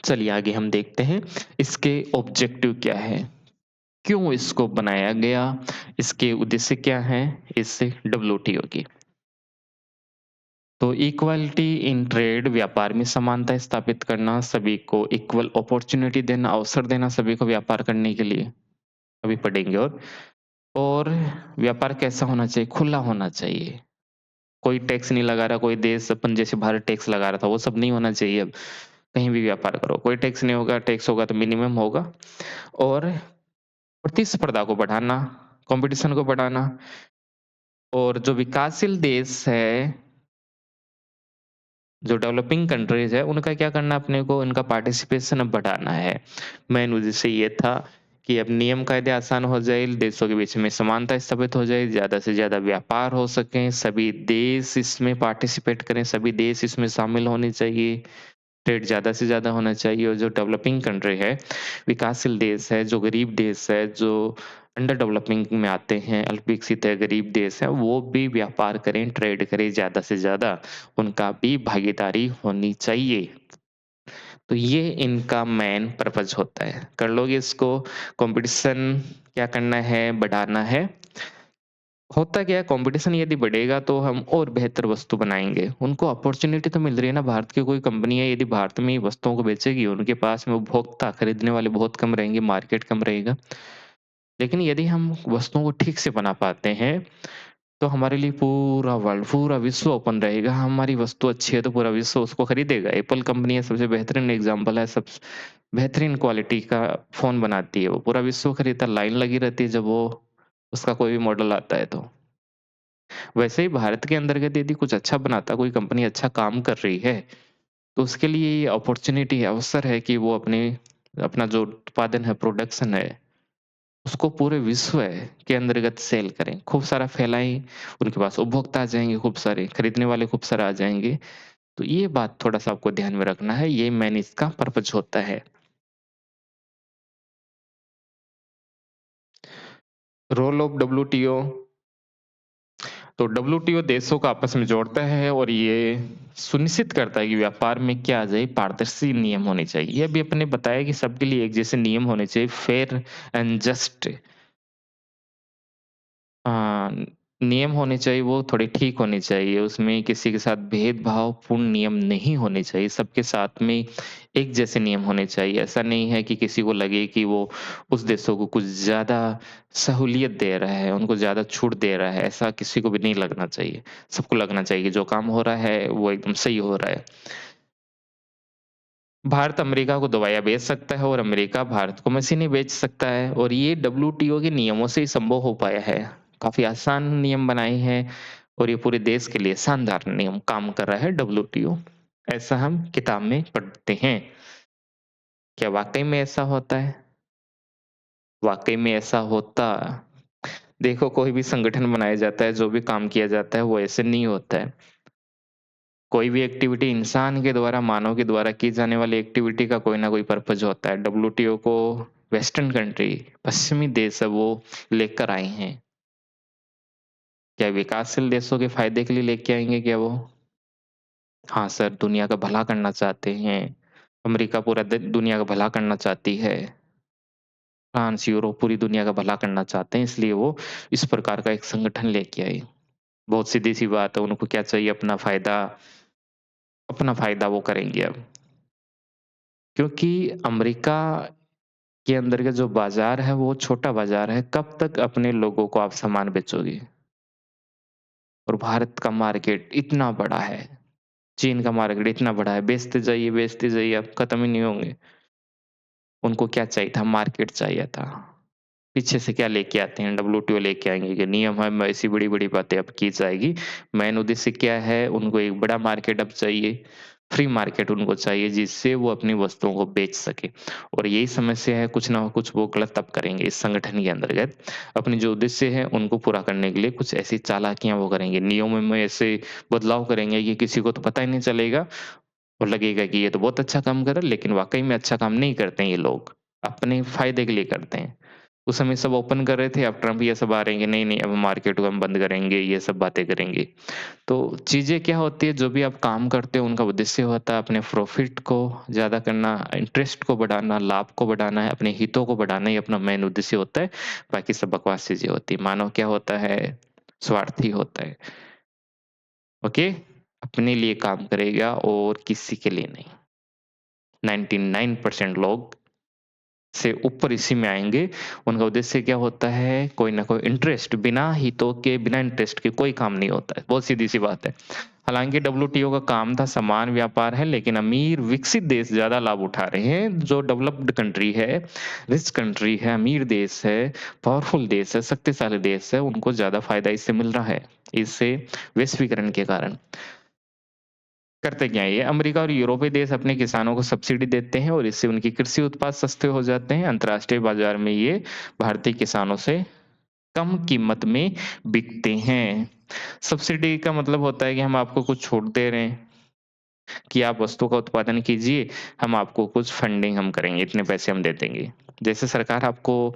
चलिए आगे हम देखते हैं, इसके ऑब्जेक्टिव क्या है? क्यों इसको बनाया गया? इसके उद्देश्य क्या हैं? इस डब्ल्यूटीओ की? तो इक्वालिटी इन ट्रेड, व्यापार में समानता स्थापित करना, सभी को इक्वल अपॉर्च्युनिटी देना, अवसर देना सभी को व्यापार करने के लिए, अभी पढ़ेंगे। और व्यापार कैसा होना चाहिए? खुला होना चाहिए। कोई टैक्स नहीं लगा रहा, कोई देश अपन जैसे भारत टैक्स लगा रहा था, वो सब नहीं होना चाहिए अब। कहीं भी व्यापार करो, कोई टैक्स नहीं होगा, टैक्स होगा तो मिनिमम होगा और प्रतिस्पर्धा को बढ़ाना, कॉम्पिटिशन को बढ़ाना और जो विकासशील देश है, जो डेवलपिंग कंट्रीज़ है, उनका क्या करना अपने को उनका पार्टिसिपेशन अब बढ़ाना है। मेन उद्देश्य ये था कि अब नियम कायदे आसान हो जाए, देशों के बीच में समानता स्थापित हो जाए, ज़्यादा से ज़्यादा व्यापार हो सकें, सभी देश इसमें पार्टिसिपेट करें, सभी देश इसमें शामिल होने चाहिए। ट्रेड ज़्यादा से ज़्यादा होना चाहिए और जो डेवलपिंग कंट्री है, विकासशील देश है, जो गरीब देश है, जो अंडर डेवलपिंग में आते हैं, अल्प विकसित है, गरीब देश है, वो भी व्यापार करें, ट्रेड करें ज़्यादा से ज़्यादा, उनका भी भागीदारी होनी चाहिए। तो ये इनका मेन पर्पज़ होता है। कर लोगे इसको, कॉम्पिटिशन क्या करना है, बढ़ाना है। होता क्या है कॉम्पिटिशन यदि बढ़ेगा तो हम और बेहतर वस्तु बनाएँगे। उनको अपॉर्च्युनिटी तो मिल रही है ना, भारत की कोई कंपनी है यदि भारत में ही वस्तुओं को बेचेगी, उनके पास में उपभोक्ता खरीदने वाले बहुत कम रहेंगे, मार्केट कम रहेगा। लेकिन यदि हम वस्तुओं को ठीक से बना पाते हैं, तो हमारे लिए पूरा वर्ल्ड, पूरा विश्व ओपन रहेगा। हमारी वस्तु अच्छी है तो पूरा विश्व उसको खरीदेगा। एप्पल कंपनी है सबसे बेहतरीन एग्ज़ाम्पल है, सब बेहतरीन क्वालिटी का फ़ोन बनाती है वो, पूरा विश्व खरीदता है, लाइन लगी रहती है जब वो उसका कोई भी मॉडल आता है तो। वैसे ही भारत के अंतर्गत यदि कुछ अच्छा बनाता, कोई कंपनी अच्छा काम कर रही है, तो उसके लिए ये अपॉर्च्युनिटी है, अवसर है कि वो अपना जो उत्पादन है, प्रोडक्शन है, उसको पूरे विश्व के अंतर्गत सेल करें, खूब सारा फैलाएँ, उनके पास उपभोक्ता आ जाएँगे खूब सारे, खरीदने वाले खूब सारे आ जाएँगे। तो ये बात थोड़ा-सा आपको ध्यान में रखना है, ये मेन इसका पर्पज़ होता है। रोल ऑफ डब्ल्यूटीओ तो डब्ल्यूटीओ देशों को आपस में जोड़ता है और ये सुनिश्चित करता है कि व्यापार में क्या आ जाए पारदर्शी नियम होने चाहिए। ये अभी अपने बताया कि सबके लिए एक जैसे नियम होने चाहिए, फेयर एंड जस्ट अ, नियम होने चाहिए वो थोड़े ठीक होने चाहिए। उसमें किसी के साथ भेदभावपूर्ण नियम नहीं होने चाहिए। सबके साथ में एक जैसे नियम होने चाहिए। ऐसा नहीं है कि किसी को लगे कि वो उस देशों को कुछ ज़्यादा सहूलियत दे रहा है, उनको ज़्यादा छूट दे रहा है, ऐसा किसी को भी नहीं लगना चाहिए। सबको लगना चाहिए कि जो काम हो रहा है वो एकदम सही हो रहा है। भारत अमेरिका को दवाइयाँ बेच सकता है और अमेरिका भारत को मशीनें बेच सकता है और ये डब्ल्यूटीओ के नियमों से ही संभव हो पाया है। काफ़ी आसान नियम बनाए हैं और ये पूरे देश के लिए शानदार नियम काम कर रहा है डब्ल्यूटीओ। ऐसा हम किताब में पढ़ते हैं। क्या वाक़ई में ऐसा होता है? वाक़ई में ऐसा होता देखो कोई भी संगठन बनाया जाता है, जो भी काम किया जाता है वो ऐसे नहीं होता है। कोई भी एक्टिविटी इंसान के द्वारा, मानव के द्वारा की जाने वाली एक्टिविटी का कोई ना कोई पर्पज़ होता है। डब्ल्यूटीओ को वेस्टर्न कंट्री, पश्चिमी देश है वो लेकर आए हैं। क्या विकासशील देशों के फ़ायदे के लिए लेके आएँगे क्या वो? हाँ सर, दुनिया का भला करना चाहते हैं। अमेरिका पूरा दुनिया का भला करना चाहती है। फ्रांस, यूरोप पूरी दुनिया का भला करना चाहते हैं, इसलिए वो इस प्रकार का एक संगठन लेके आए। बहुत सीधी-सी बात है, उनको क्या चाहिए अपना फ़ायदा वो करेंगे अब। क्योंकि अमेरिका के अंदर का जो बाज़ार है वो छोटा बाज़ार है, कब तक अपने लोगों को आप सामान बेचोगे? और भारत का मार्केट इतना बड़ा है, चीन का मार्केट इतना बड़ा है, बेचते जाइए आप खत्म ही नहीं होंगे। उनको क्या चाहिए था? मार्केट चाहिए था। पीछे से क्या लेके आते हैं? डब्ल्यूटीओ लेके आएँगे कि नियम है, मैं ऐसी बड़ी-बड़ी बातें अब की जाएगी। मेन उद्देश्य क्या है? उनको एक बड़ा मार्केट अब चाहिए, फ्री मार्केट उनको चाहिए जिससे वो अपनी वस्तुओं को बेच सकें। और यही समस्या है, कुछ ना कुछ वो गलत तब करेंगे इस संगठन के अंतर्गत। अपने जो उद्देश्य है उनको पूरा करने के लिए कुछ ऐसी चालाकियाँ वो करेंगे, नियमों में ऐसे बदलाव करेंगे कि किसी को तो पता ही नहीं चलेगा और लगेगा कि ये तो बहुत अच्छा काम कर रहा है, लेकिन वाक़ई में अच्छा काम नहीं करते हैं ये लोग, अपने फ़ायदे के लिए करते हैं। उस समय सब ओपन कर रहे थे, अब ट्रम्प ये सब आ रहे हैं कि नहीं-नहीं अब मार्केट को हम बंद करेंगे, ये सब बातें करेंगे। तो चीज़ें क्या होती है, जो भी आप काम करते हो उनका उद्देश्य होता है अपने प्रॉफ़िट को ज़्यादा करना, इंटरेस्ट को बढ़ाना, लाभ को बढ़ाना है, अपने हितों को बढ़ाना ही अपना मेन उद्देश्य होता है, बाकी सब बकवास चीज़ें होती हैं। मानव क्या होता है, स्वार्थी होता है, ओके? अपने लिए काम करेगा और किसी के लिए नहीं। 99% लोग से ऊपर इसी में आएँगे। उनका उद्देश्य क्या होता है, कोई ना कोई इंटरेस्ट, बिना हितों के, बिना इंटरेस्ट के कोई काम नहीं होता है। बहुत सीधी-सी बात है। हालाँकि डब्ल्यूटीओ का काम था समान व्यापार है, लेकिन अमीर विकसित देश ज़्यादा लाभ उठा रहे हैं। जो डेवलप्ड कंट्री है, रिच कंट्री है, अमीर देश है, पावरफुल देश है, शक्तिशाली देश है, उनको ज़्यादा फ़ायदा इससे मिल रहा है। इससे वैश्वीकरण के कारण। करते क्या है ये, अमेरिका और यूरोपीय देश अपने किसानों को सब्सिडी देते हैं और इससे उनकी कृषि उत्पाद सस्ते हो जाते हैं। अंतर्राष्ट्रीय बाजार में ये भारतीय किसानों से कम कीमत में बिकते हैं। सब्सिडी का मतलब होता है कि हम आपको कुछ छूट दे रहे हैं कि आप वस्तु का उत्पादन कीजिए, हम आपको कुछ फंडिंग हम करेंगे, इतने पैसे हम दे देंगे। जैसे सरकार आपको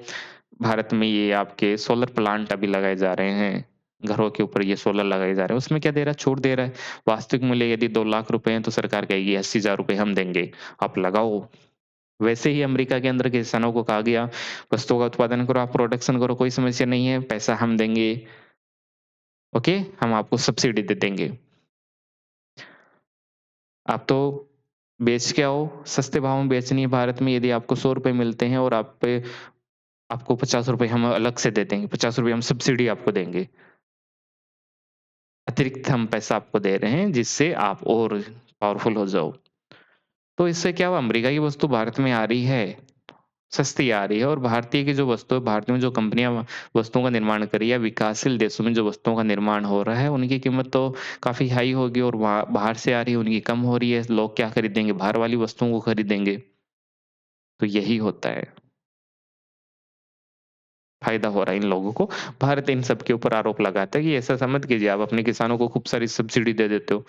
भारत में ये आपके सोलर प्लांट अभी लगाए जा रहे हैं, घरों के ऊपर ये सोलर लगाए जा रहे हैं, उसमें क्या दे रहा है, छूट दे रहा है। वास्तविक मूल्य यदि 2 लाख रुपए हैं, तो सरकार कहेगी 80,000 रुपए हम देंगे, आप लगाओ। वैसे ही अमेरिका के अंदर के किसानों को कहा गया, वस्तुओं का उत्पादन करो, आप प्रोडक्शन करो, कोई समस्या नहीं है, पैसा हम देंगे, ओके? हम आपको सब्सिडी दे देंगे। आप तो बेच के आओ, सस्ते भाव में बेचनी है भारत में, यदि आपको ₹100 मिलते हैं और आप पे आपको ₹50 हम अलग से दे देंगे, ₹50 हम सब्सिडी आपको देंगे। अतिरिक्त हम पैसा आपको दे रहे हैं जिससे आप और पावरफुल हो जाओ। तो इससे क्या हुआ, अमेरिका की वस्तु भारत में आ रही है, सस्ती आ रही है और भारतीय की जो वस्तु है, भारत में जो कंपनियाँ वस्तुओं का निर्माण कर रही है, विकासशील देशों में जो वस्तुओं का निर्माण हो रहा है, उनकी कीमत तो काफ़ी हाई होगी और वहाँ बाहर से आ रही है, उनकी कम हो रही है। लोग क्या खरीदेंगे? बाहर वाली वस्तुओं को खरीदेंगे। तो यही होता है, फ़ायदा हो रहा है इन लोगों को। भारत इन सब के ऊपर आरोप लगाता है कि ऐसा ऐसा मत कीजिए, आप अपने किसानों को खूब सारी सब्सिडी दे देते हो।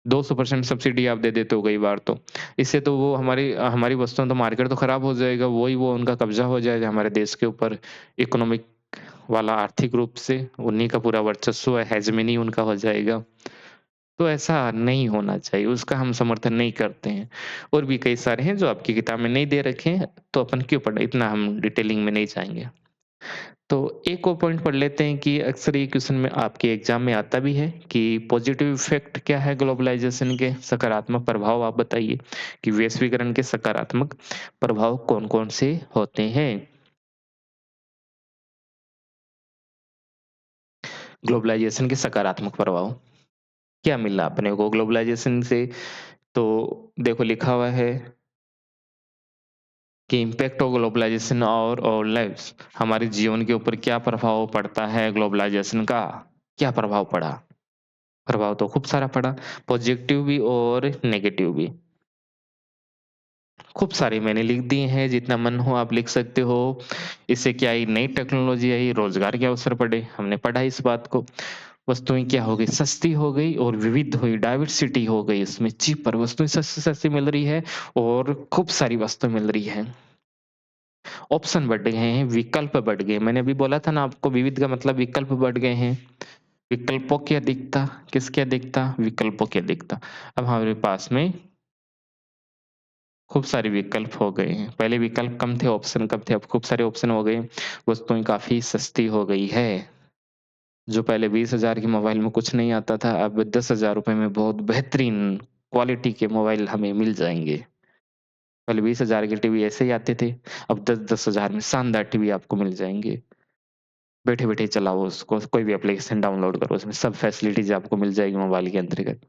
200% सब्सिडी आप दे देते हो कई बार तो। इससे तो वो हमारी वस्तुओं तो मार्केट तो खराब हो जाएगा, वही वो उनका कब्ज़ा हो जाएगा हमारे देश के ऊपर, इकोनॉमिक वाला आर्थिक रूप से, उन्हीं का पूरा वर्चस्व है, हेजेमनी उनका हो जाएगा। तो ऐसा नहीं होना चाहिए, उसका हम समर्थन नहीं करते हैं। और भी कई सारे हैं जो आपकी किताब में नहीं दे रखे हैं, तो अपन क्यों पढ़ें, इतना हम डिटेलिंग में नहीं जाएँगे। तो एक और पॉइंट पढ़ लेते हैं कि अक्सर ये क्वेश्चन में आपके एग्जाम में आता भी है कि पॉजिटिव इफेक्ट क्या है ग्लोबलाइजेशन के, सकारात्मक प्रभाव आप बताइए कि वैश्वीकरण के सकारात्मक प्रभाव कौन-कौन से होते हैं? ग्लोबलाइजेशन के सकारात्मक प्रभाव, क्या मिला अपने को ग्लोबलाइजेशन से? तो देखो लिखा हुआ है कि इम्पैक्ट ऑफ ग्लोबलाइजेशन और लाइव्स, हमारे जीवन के ऊपर क्या प्रभाव पड़ता है ग्लोबलाइजेशन का? क्या प्रभाव पड़ा? प्रभाव तो खूब सारा पड़ा, पॉज़िटिव भी और नेगेटिव भी। खूब सारे मैंने लिख दिए हैं, जितना मन हो आप लिख सकते हो। इससे क्या आई, नई टेक्नोलॉज़ी आई, रोज़गार के अवसर बढ़े, हमने पढ़ा इस बात को। वस्तुएँ क्या हो गई, सस्ती हो गई और विविध हुई, डाइवर्सिटी हो गई इसमें, चीपर वस्तुएँ सस्ती-सस्ती मिल रही है और खूब सारी वस्तु मिल रही है। ऑप्शन बढ़ गए हैं, विकल्प बढ़ गए। मैंने अभी बोला था ना आपको, विविध का मतलब विकल्प बढ़ गए हैं। विकल्पों की अधिकता, किसकी अधिकता? विकल्पों की अधिकता। अब हमारे पास में खूब सारे विकल्प हो गए हैं। पहले विकल्प कम थे, ऑप्शन कम थे, अब खूब सारे ऑप्शन हो गए। वस्तुएँ काफ़ी सस्ती हो गई है। जो पहले 20,000 की मोबाइल में कुछ नहीं आता था, अब 10,000 रुपए में बहुत बेहतरीन क्वालिटी के मोबाइल हमें मिल जाएँगे। पहले 20,000 के टीवी ऐसे ही आते थे, अब 10-10 हज़ार में शानदार टीवी आपको मिल जाएँगे। बैठे-बैठे चलाओ उसको, कोई भी एप्लीकेशन डाउनलोड करो, उसमें सब फैसिलिटीज़ आपको मिल जाएगी मोबाइल के अंतर्गत।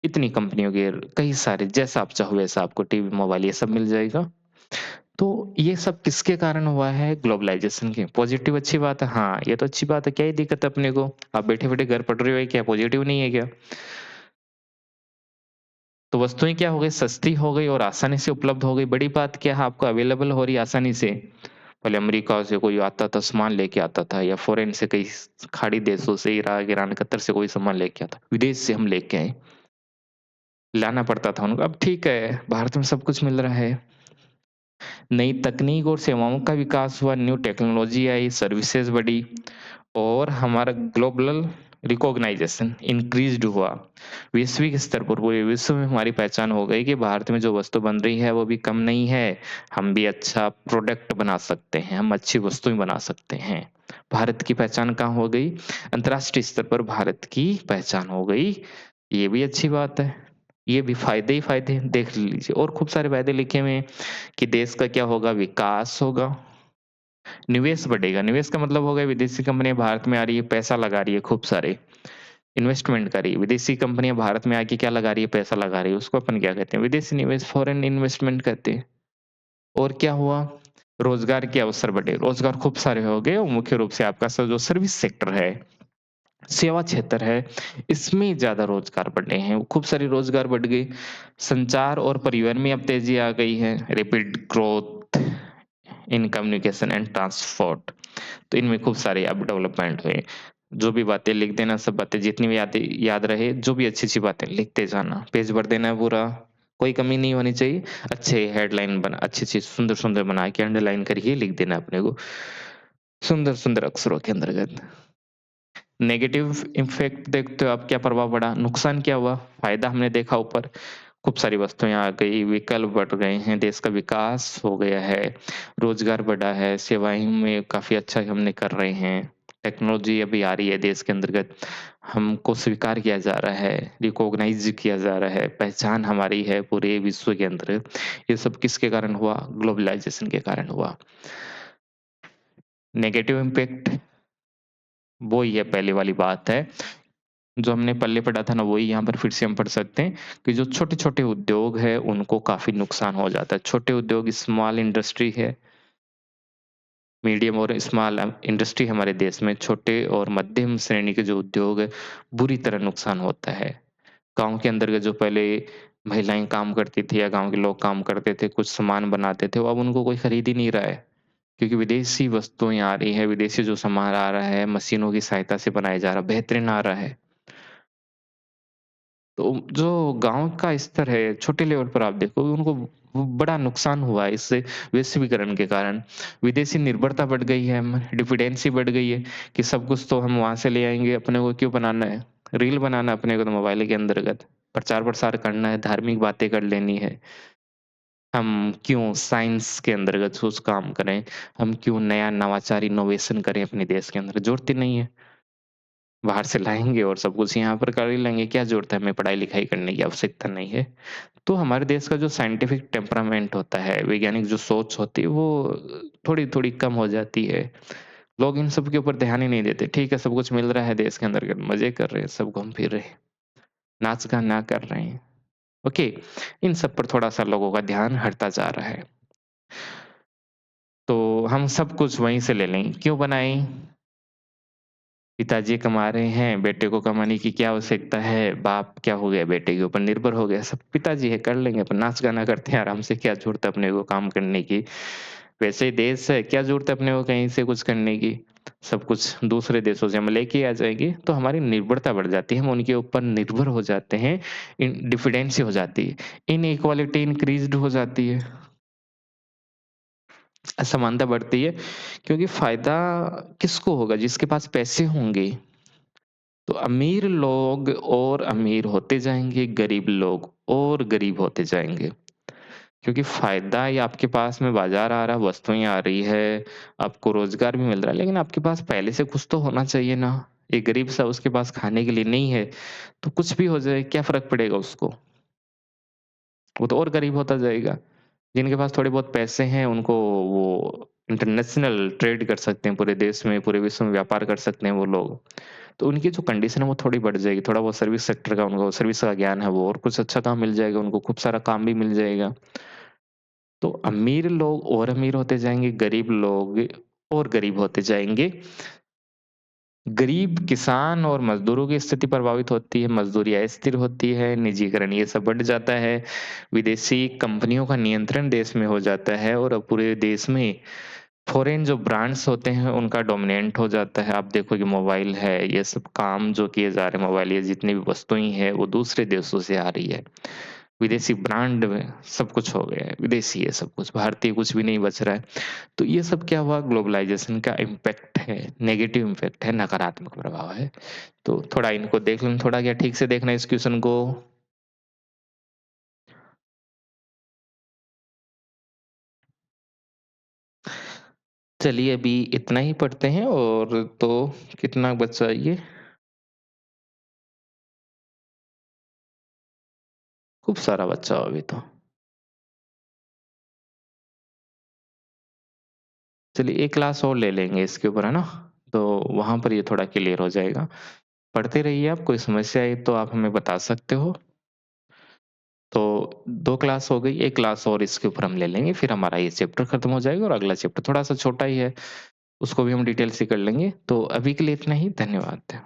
इतनी कंपनियों के कई सारे, जैसा आप चाहो वैसा आपको टीवी, मोबाइल ये सब मिल जाएगा। तो ये सब किसके कारण हुआ है? ग्लोबलाइज़ेशन के। पॉज़िटिव अच्छी बात है, हाँ, ये तो अच्छी बात है, क्या ही दिक्कत है अपने को? आप बैठे-बैठे घर पढ़ रहे हो, ये क्या पॉज़िटिव नहीं है क्या? तो वस्तुएँ क्या हो गई, सस्ती हो गई और आसानी से उपलब्ध हो गई। बड़ी बात क्या है, आपको अवेलेबल हो रही है आसानी से। पहले अमेरिका से कोई आता था, सामान लेके आता था, या फ़ॉरेन से कई खाड़ी देशों से, इराक, ईरान, कतर से कोई सामान लेके आता। विदेश से हम लेके आए, लाना पड़ता था उनको। अब ठीक है, भारत में सब कुछ मिल रहा है। नई तकनीक और सेवाओं का विकास हुआ, न्यू टेक्नोलॉजी आई, सर्विसेज़ बढ़ी और हमारा ग्लोबल रिकॉग्नाइजेशन इंक्रीज़्ड हुआ। वैश्विक स्तर पर पूरे विश्व में हमारी पहचान हो गई कि भारत में जो वस्तु बन रही है वो भी कम नहीं है, हम भी अच्छा प्रोडक्ट बना सकते हैं, हम अच्छी वस्तुएँ बना सकते हैं। भारत की पहचान कहाँ हो गई? अंतर्राष्ट्रीय स्तर पर भारत की पहचान हो गई, ये भी अच्छी बात है। ये भी फ़ायदे ही फ़ायदे हैं, देख लीजिए और खूब सारे वायदे लिखे हुए हैं कि देश का क्या होगा, विकास होगा, निवेश बढ़ेगा। निवेश का मतलब हो गया विदेशी कंपनियाँ भारत में आ रही है, पैसा लगा रही है खूब सारे, इन्वेस्टमेंट कर रही है। विदेशी कंपनियाँ भारत में आके क्या लगा रही है, पैसा लगा रही है, उसको अपन क्या कहते हैं, विदेशी निवेश, फ़ॉरेन इन्वेस्टमेंट कहते हैं। और क्या हुआ, रोज़गार के अवसर बढ़े, रोज़गार खूब सारे हो गए और मुख्य रूप से आपका स जो सर्विस सेक्टर है, सेवा क्षेत्र है, इसमें ज़्यादा रोज़गार बढ़े हैं, खूब सारे रोज़गार बढ़ गए। संचार और परिवहन में अब तेज़ी आ गई है, rapid growth in communication and transport, तो इनमें खूब सारे अब डेवलपमेंट हुए। जो भी बातें लिख देना, सब बातें जितनी भी यादें याद रहे, जो भी अच्छी-अच्छी बातें लिखते जाना, पेज भर देना है पूरा, कोई कमी नहीं होनी चाहिए। अच्छे हेडलाइन बना अच्छी-अच्छी सुंदर-सुंदर बना के अंडरलाइन करके लिख देना है अपने को, सुंदर-सुंदर अक्षरों के अंतर्गत। नेगेटिव इम्पैक्ट देखते हो आप, क्या प्रभाव पड़ा, नुकसान क्या हुआ, फ़ायदा हमने देखा ऊपर, खूब सारी वस्तुएँ आ गई, विकल्प बढ़ गए हैं, देश का विकास हो गया है, रोज़गार बढ़ा है, सेवाएँ में काफ़ी अच्छा हमने कर रहे हैं, टेक्नोलॉजी अभी आ रही है देश के अंतर्गत, हमको स्वीकार किया जा रहा है, रिकॉग्नाइज़ किया जा रहा है, पहचान हमारी है पूरे विश्व के अंदर। ये सब किसके कारण हुआ? ग्लोबलाइज़ेशन के कारण हुआ। नेगेटिव इम्पैक्ट वो ही है, पहले वाली बात है। जो हमने पहले पढ़ा था ना, वही यहाँ पर फिर से हम पढ़ सकते हैं कि जो छोटे-छोटे उद्योग हैं, उनको काफ़ी नुकसान हो जाता है। छोटे उद्योग स्मॉल इंडस्ट्री है, मीडियम और स्मॉल इंडस्ट्री हमारे देश में छोटे और मध्यम श्रेणी के जो उद्योग हैं, बुरी तरह नुकसान होता है। गाँव के अंदर के जो पहले महिलाएँ काम करती थी या गाँव के लोग काम करते थे, कुछ सामान बनाते थे, वो अब उनको कोई खरीद ही नहीं रहा है। क्योंकि विदेशी वस्तुएँ आ रही हैं, विदेशी जो सामान आ रहा है, मशीनों की सहायता से बनाया जा रहा है, बेहतरीन आ रहा है। तो जो गाँव का स्तर है, छोटे लेवल पर आप देखोगे उनको बड़ा नुकसान हुआ है इससे वैश्वीकरण के कारण। विदेशी निर्भरता बढ़ गई है, डिपेंडेंसी बढ़ गई है कि सब कुछ तो हम वहाँ से ले आएँगे, अपने को क्यों बनाना है? रील बनाना है अपने को तो मोबाइल के अंतर्गत, प्रचार-प्रसार करना है, धार्मिक बातें कर लेनी है। हम क्यों साइंस के अंतर्गत कुछ काम करें? हम क्यों नया नवाचार इनोवेशन करें अपने देश के अंदर? ज़रूरत ही नहीं है। बाहर से लाएँगे और सब कुछ यहाँ पर कर ही लेंगे, क्या ज़रूरत है हमें पढ़ाई-लिखाई करने की आवश्यकता नहीं है। तो हमारे देश का जो साइंटिफिक टेम्परामेंट होता है, वैज्ञानिक जो सोच होती है वो थोड़ी-थोड़ी कम हो जाती है। लोग इन सब के ऊपर ध्यान ही नहीं देते। ठीक है, सब कुछ मिल रहा है देश के अंदर, मज़े कर रहे हैं, सब घूम फिर रहे हैं, नाच-गाना कर रहे हैं। ओके, इन सब पर थोड़ा-सा लोगों का ध्यान हटता जा रहा है। तो हम सब कुछ वहीं से ले लें, क्यों बनाएँ? पिताजी कमा रहे हैं, बेटे को कमाने की क्या आवश्यकता है? बाप क्या हो गया, बेटे के ऊपर निर्भर हो गया, सब पिताजी है, कर लेंगे अपन नाच-गाना करते हैं आराम से, क्या ज़रूरत है अपने को काम करने की? वैसे ही देश है, क्या ज़रूरत है अपने को कहीं से कुछ करने की? सब कुछ दूसरे देशों से हम लेके आ जाएँगे, तो हमारी निर्भरता बढ़ जाती है, हम उनके ऊपर निर्भर हो जाते हैं, इन डिपेंडेंसी हो जाती है, इनइक्वालिटी इंक्रीज़्ड हो जाती है, असमानता बढ़ती है, क्योंकि फ़ायदा किसको होगा? जिसके पास पैसे होंगे। तो अमीर लोग और अमीर होते जाएँगे, गरीब लोग और गरीब होते जाएँगे। क्योंकि फ़ायदा ये आपके पास में बाज़ार आ रहा है, वस्तुएँ आ रही है, आपको रोज़गार भी मिल रहा है, लेकिन आपके पास पहले से कुछ तो होना चाहिए ना। एक गरीब सा उसके पास खाने के लिए नहीं है, तो कुछ भी हो जाए, क्या फ़र्क पड़ेगा उसको? वो तो और गरीब होता जाएगा। जिनके पास थोड़े बहुत पैसे हैं, उनको वो इंटरनेशनल ट्रेड कर सकते हैं, पूरे देश में, पूरे विश्व में व्यापार कर सकते हैं वो लोग। तो उनकी जो कंडीशन है वो थोड़ी बढ़ जाएगी, थोड़ा बहुत सर्विस सेक्टर का उनको सर्विस का ज्ञान है वो और कुछ अच्छा काम मिल जाएगा उनको, खूब सारा काम भी मिल जाएगा। तो अमीर लोग और अमीर होते जाएँगे, गरीब लोग और गरीब होते जाएँगे। गरीब किसान और मज़दूरों की स्थिति प्रभावित होती है, मज़दूरी अस्थिर होती है, निजीकरण ये सब बढ़ जाता है, विदेशी कंपनियों का नियंत्रण देश में हो जाता है और अब पूरे देश में फ़ॉरेन जो ब्रांड्स होते हैं, उनका डोमिनेंट हो जाता है। आप देखो कि मोबाइल है, ये सब काम जो किए जा रहे हैं, मोबाइल ये जितनी भी वस्तुएँ हैं, वो दूसरे देशों से आ रही है। विदेशी ब्रांड में सब कुछ हो गया है, विदेशी है सब कुछ, भारतीय कुछ भी नहीं बच रहा है। तो ये सब क्या हुआ, ग्लोबलाइज़ेशन का इम्पैक्ट है, नेगेटिव इम्पैक्ट है, नकारात्मक प्रभाव है। तो थोड़ा इनको देख लें, थोड़ा क्या ठीक से देखना है इस क्वेश्चन को। चलिए अभी इतना ही पढ़ते हैं और तो कितना बचा ये? खूब सारा बचा हो अभी तो। चलिए 1 क्लास और ले लेंगे इसके ऊपर, है ना? तो वहाँ पर ये थोड़ा क्लियर हो जाएगा। पढ़ते रहिए आप, कोई समस्या आई तो आप हमें बता सकते हो। तो 2 क्लास हो गई, 1 क्लास और इसके ऊपर हम ले लेंगे, फिर हमारा ये चैप्टर खत्म हो जाएगा और अगला चैप्टर थोड़ा-सा छोटा ही है, उसको भी हम डिटेल से कर लेंगे। तो अभी के लिए इतना ही, धन्यवाद।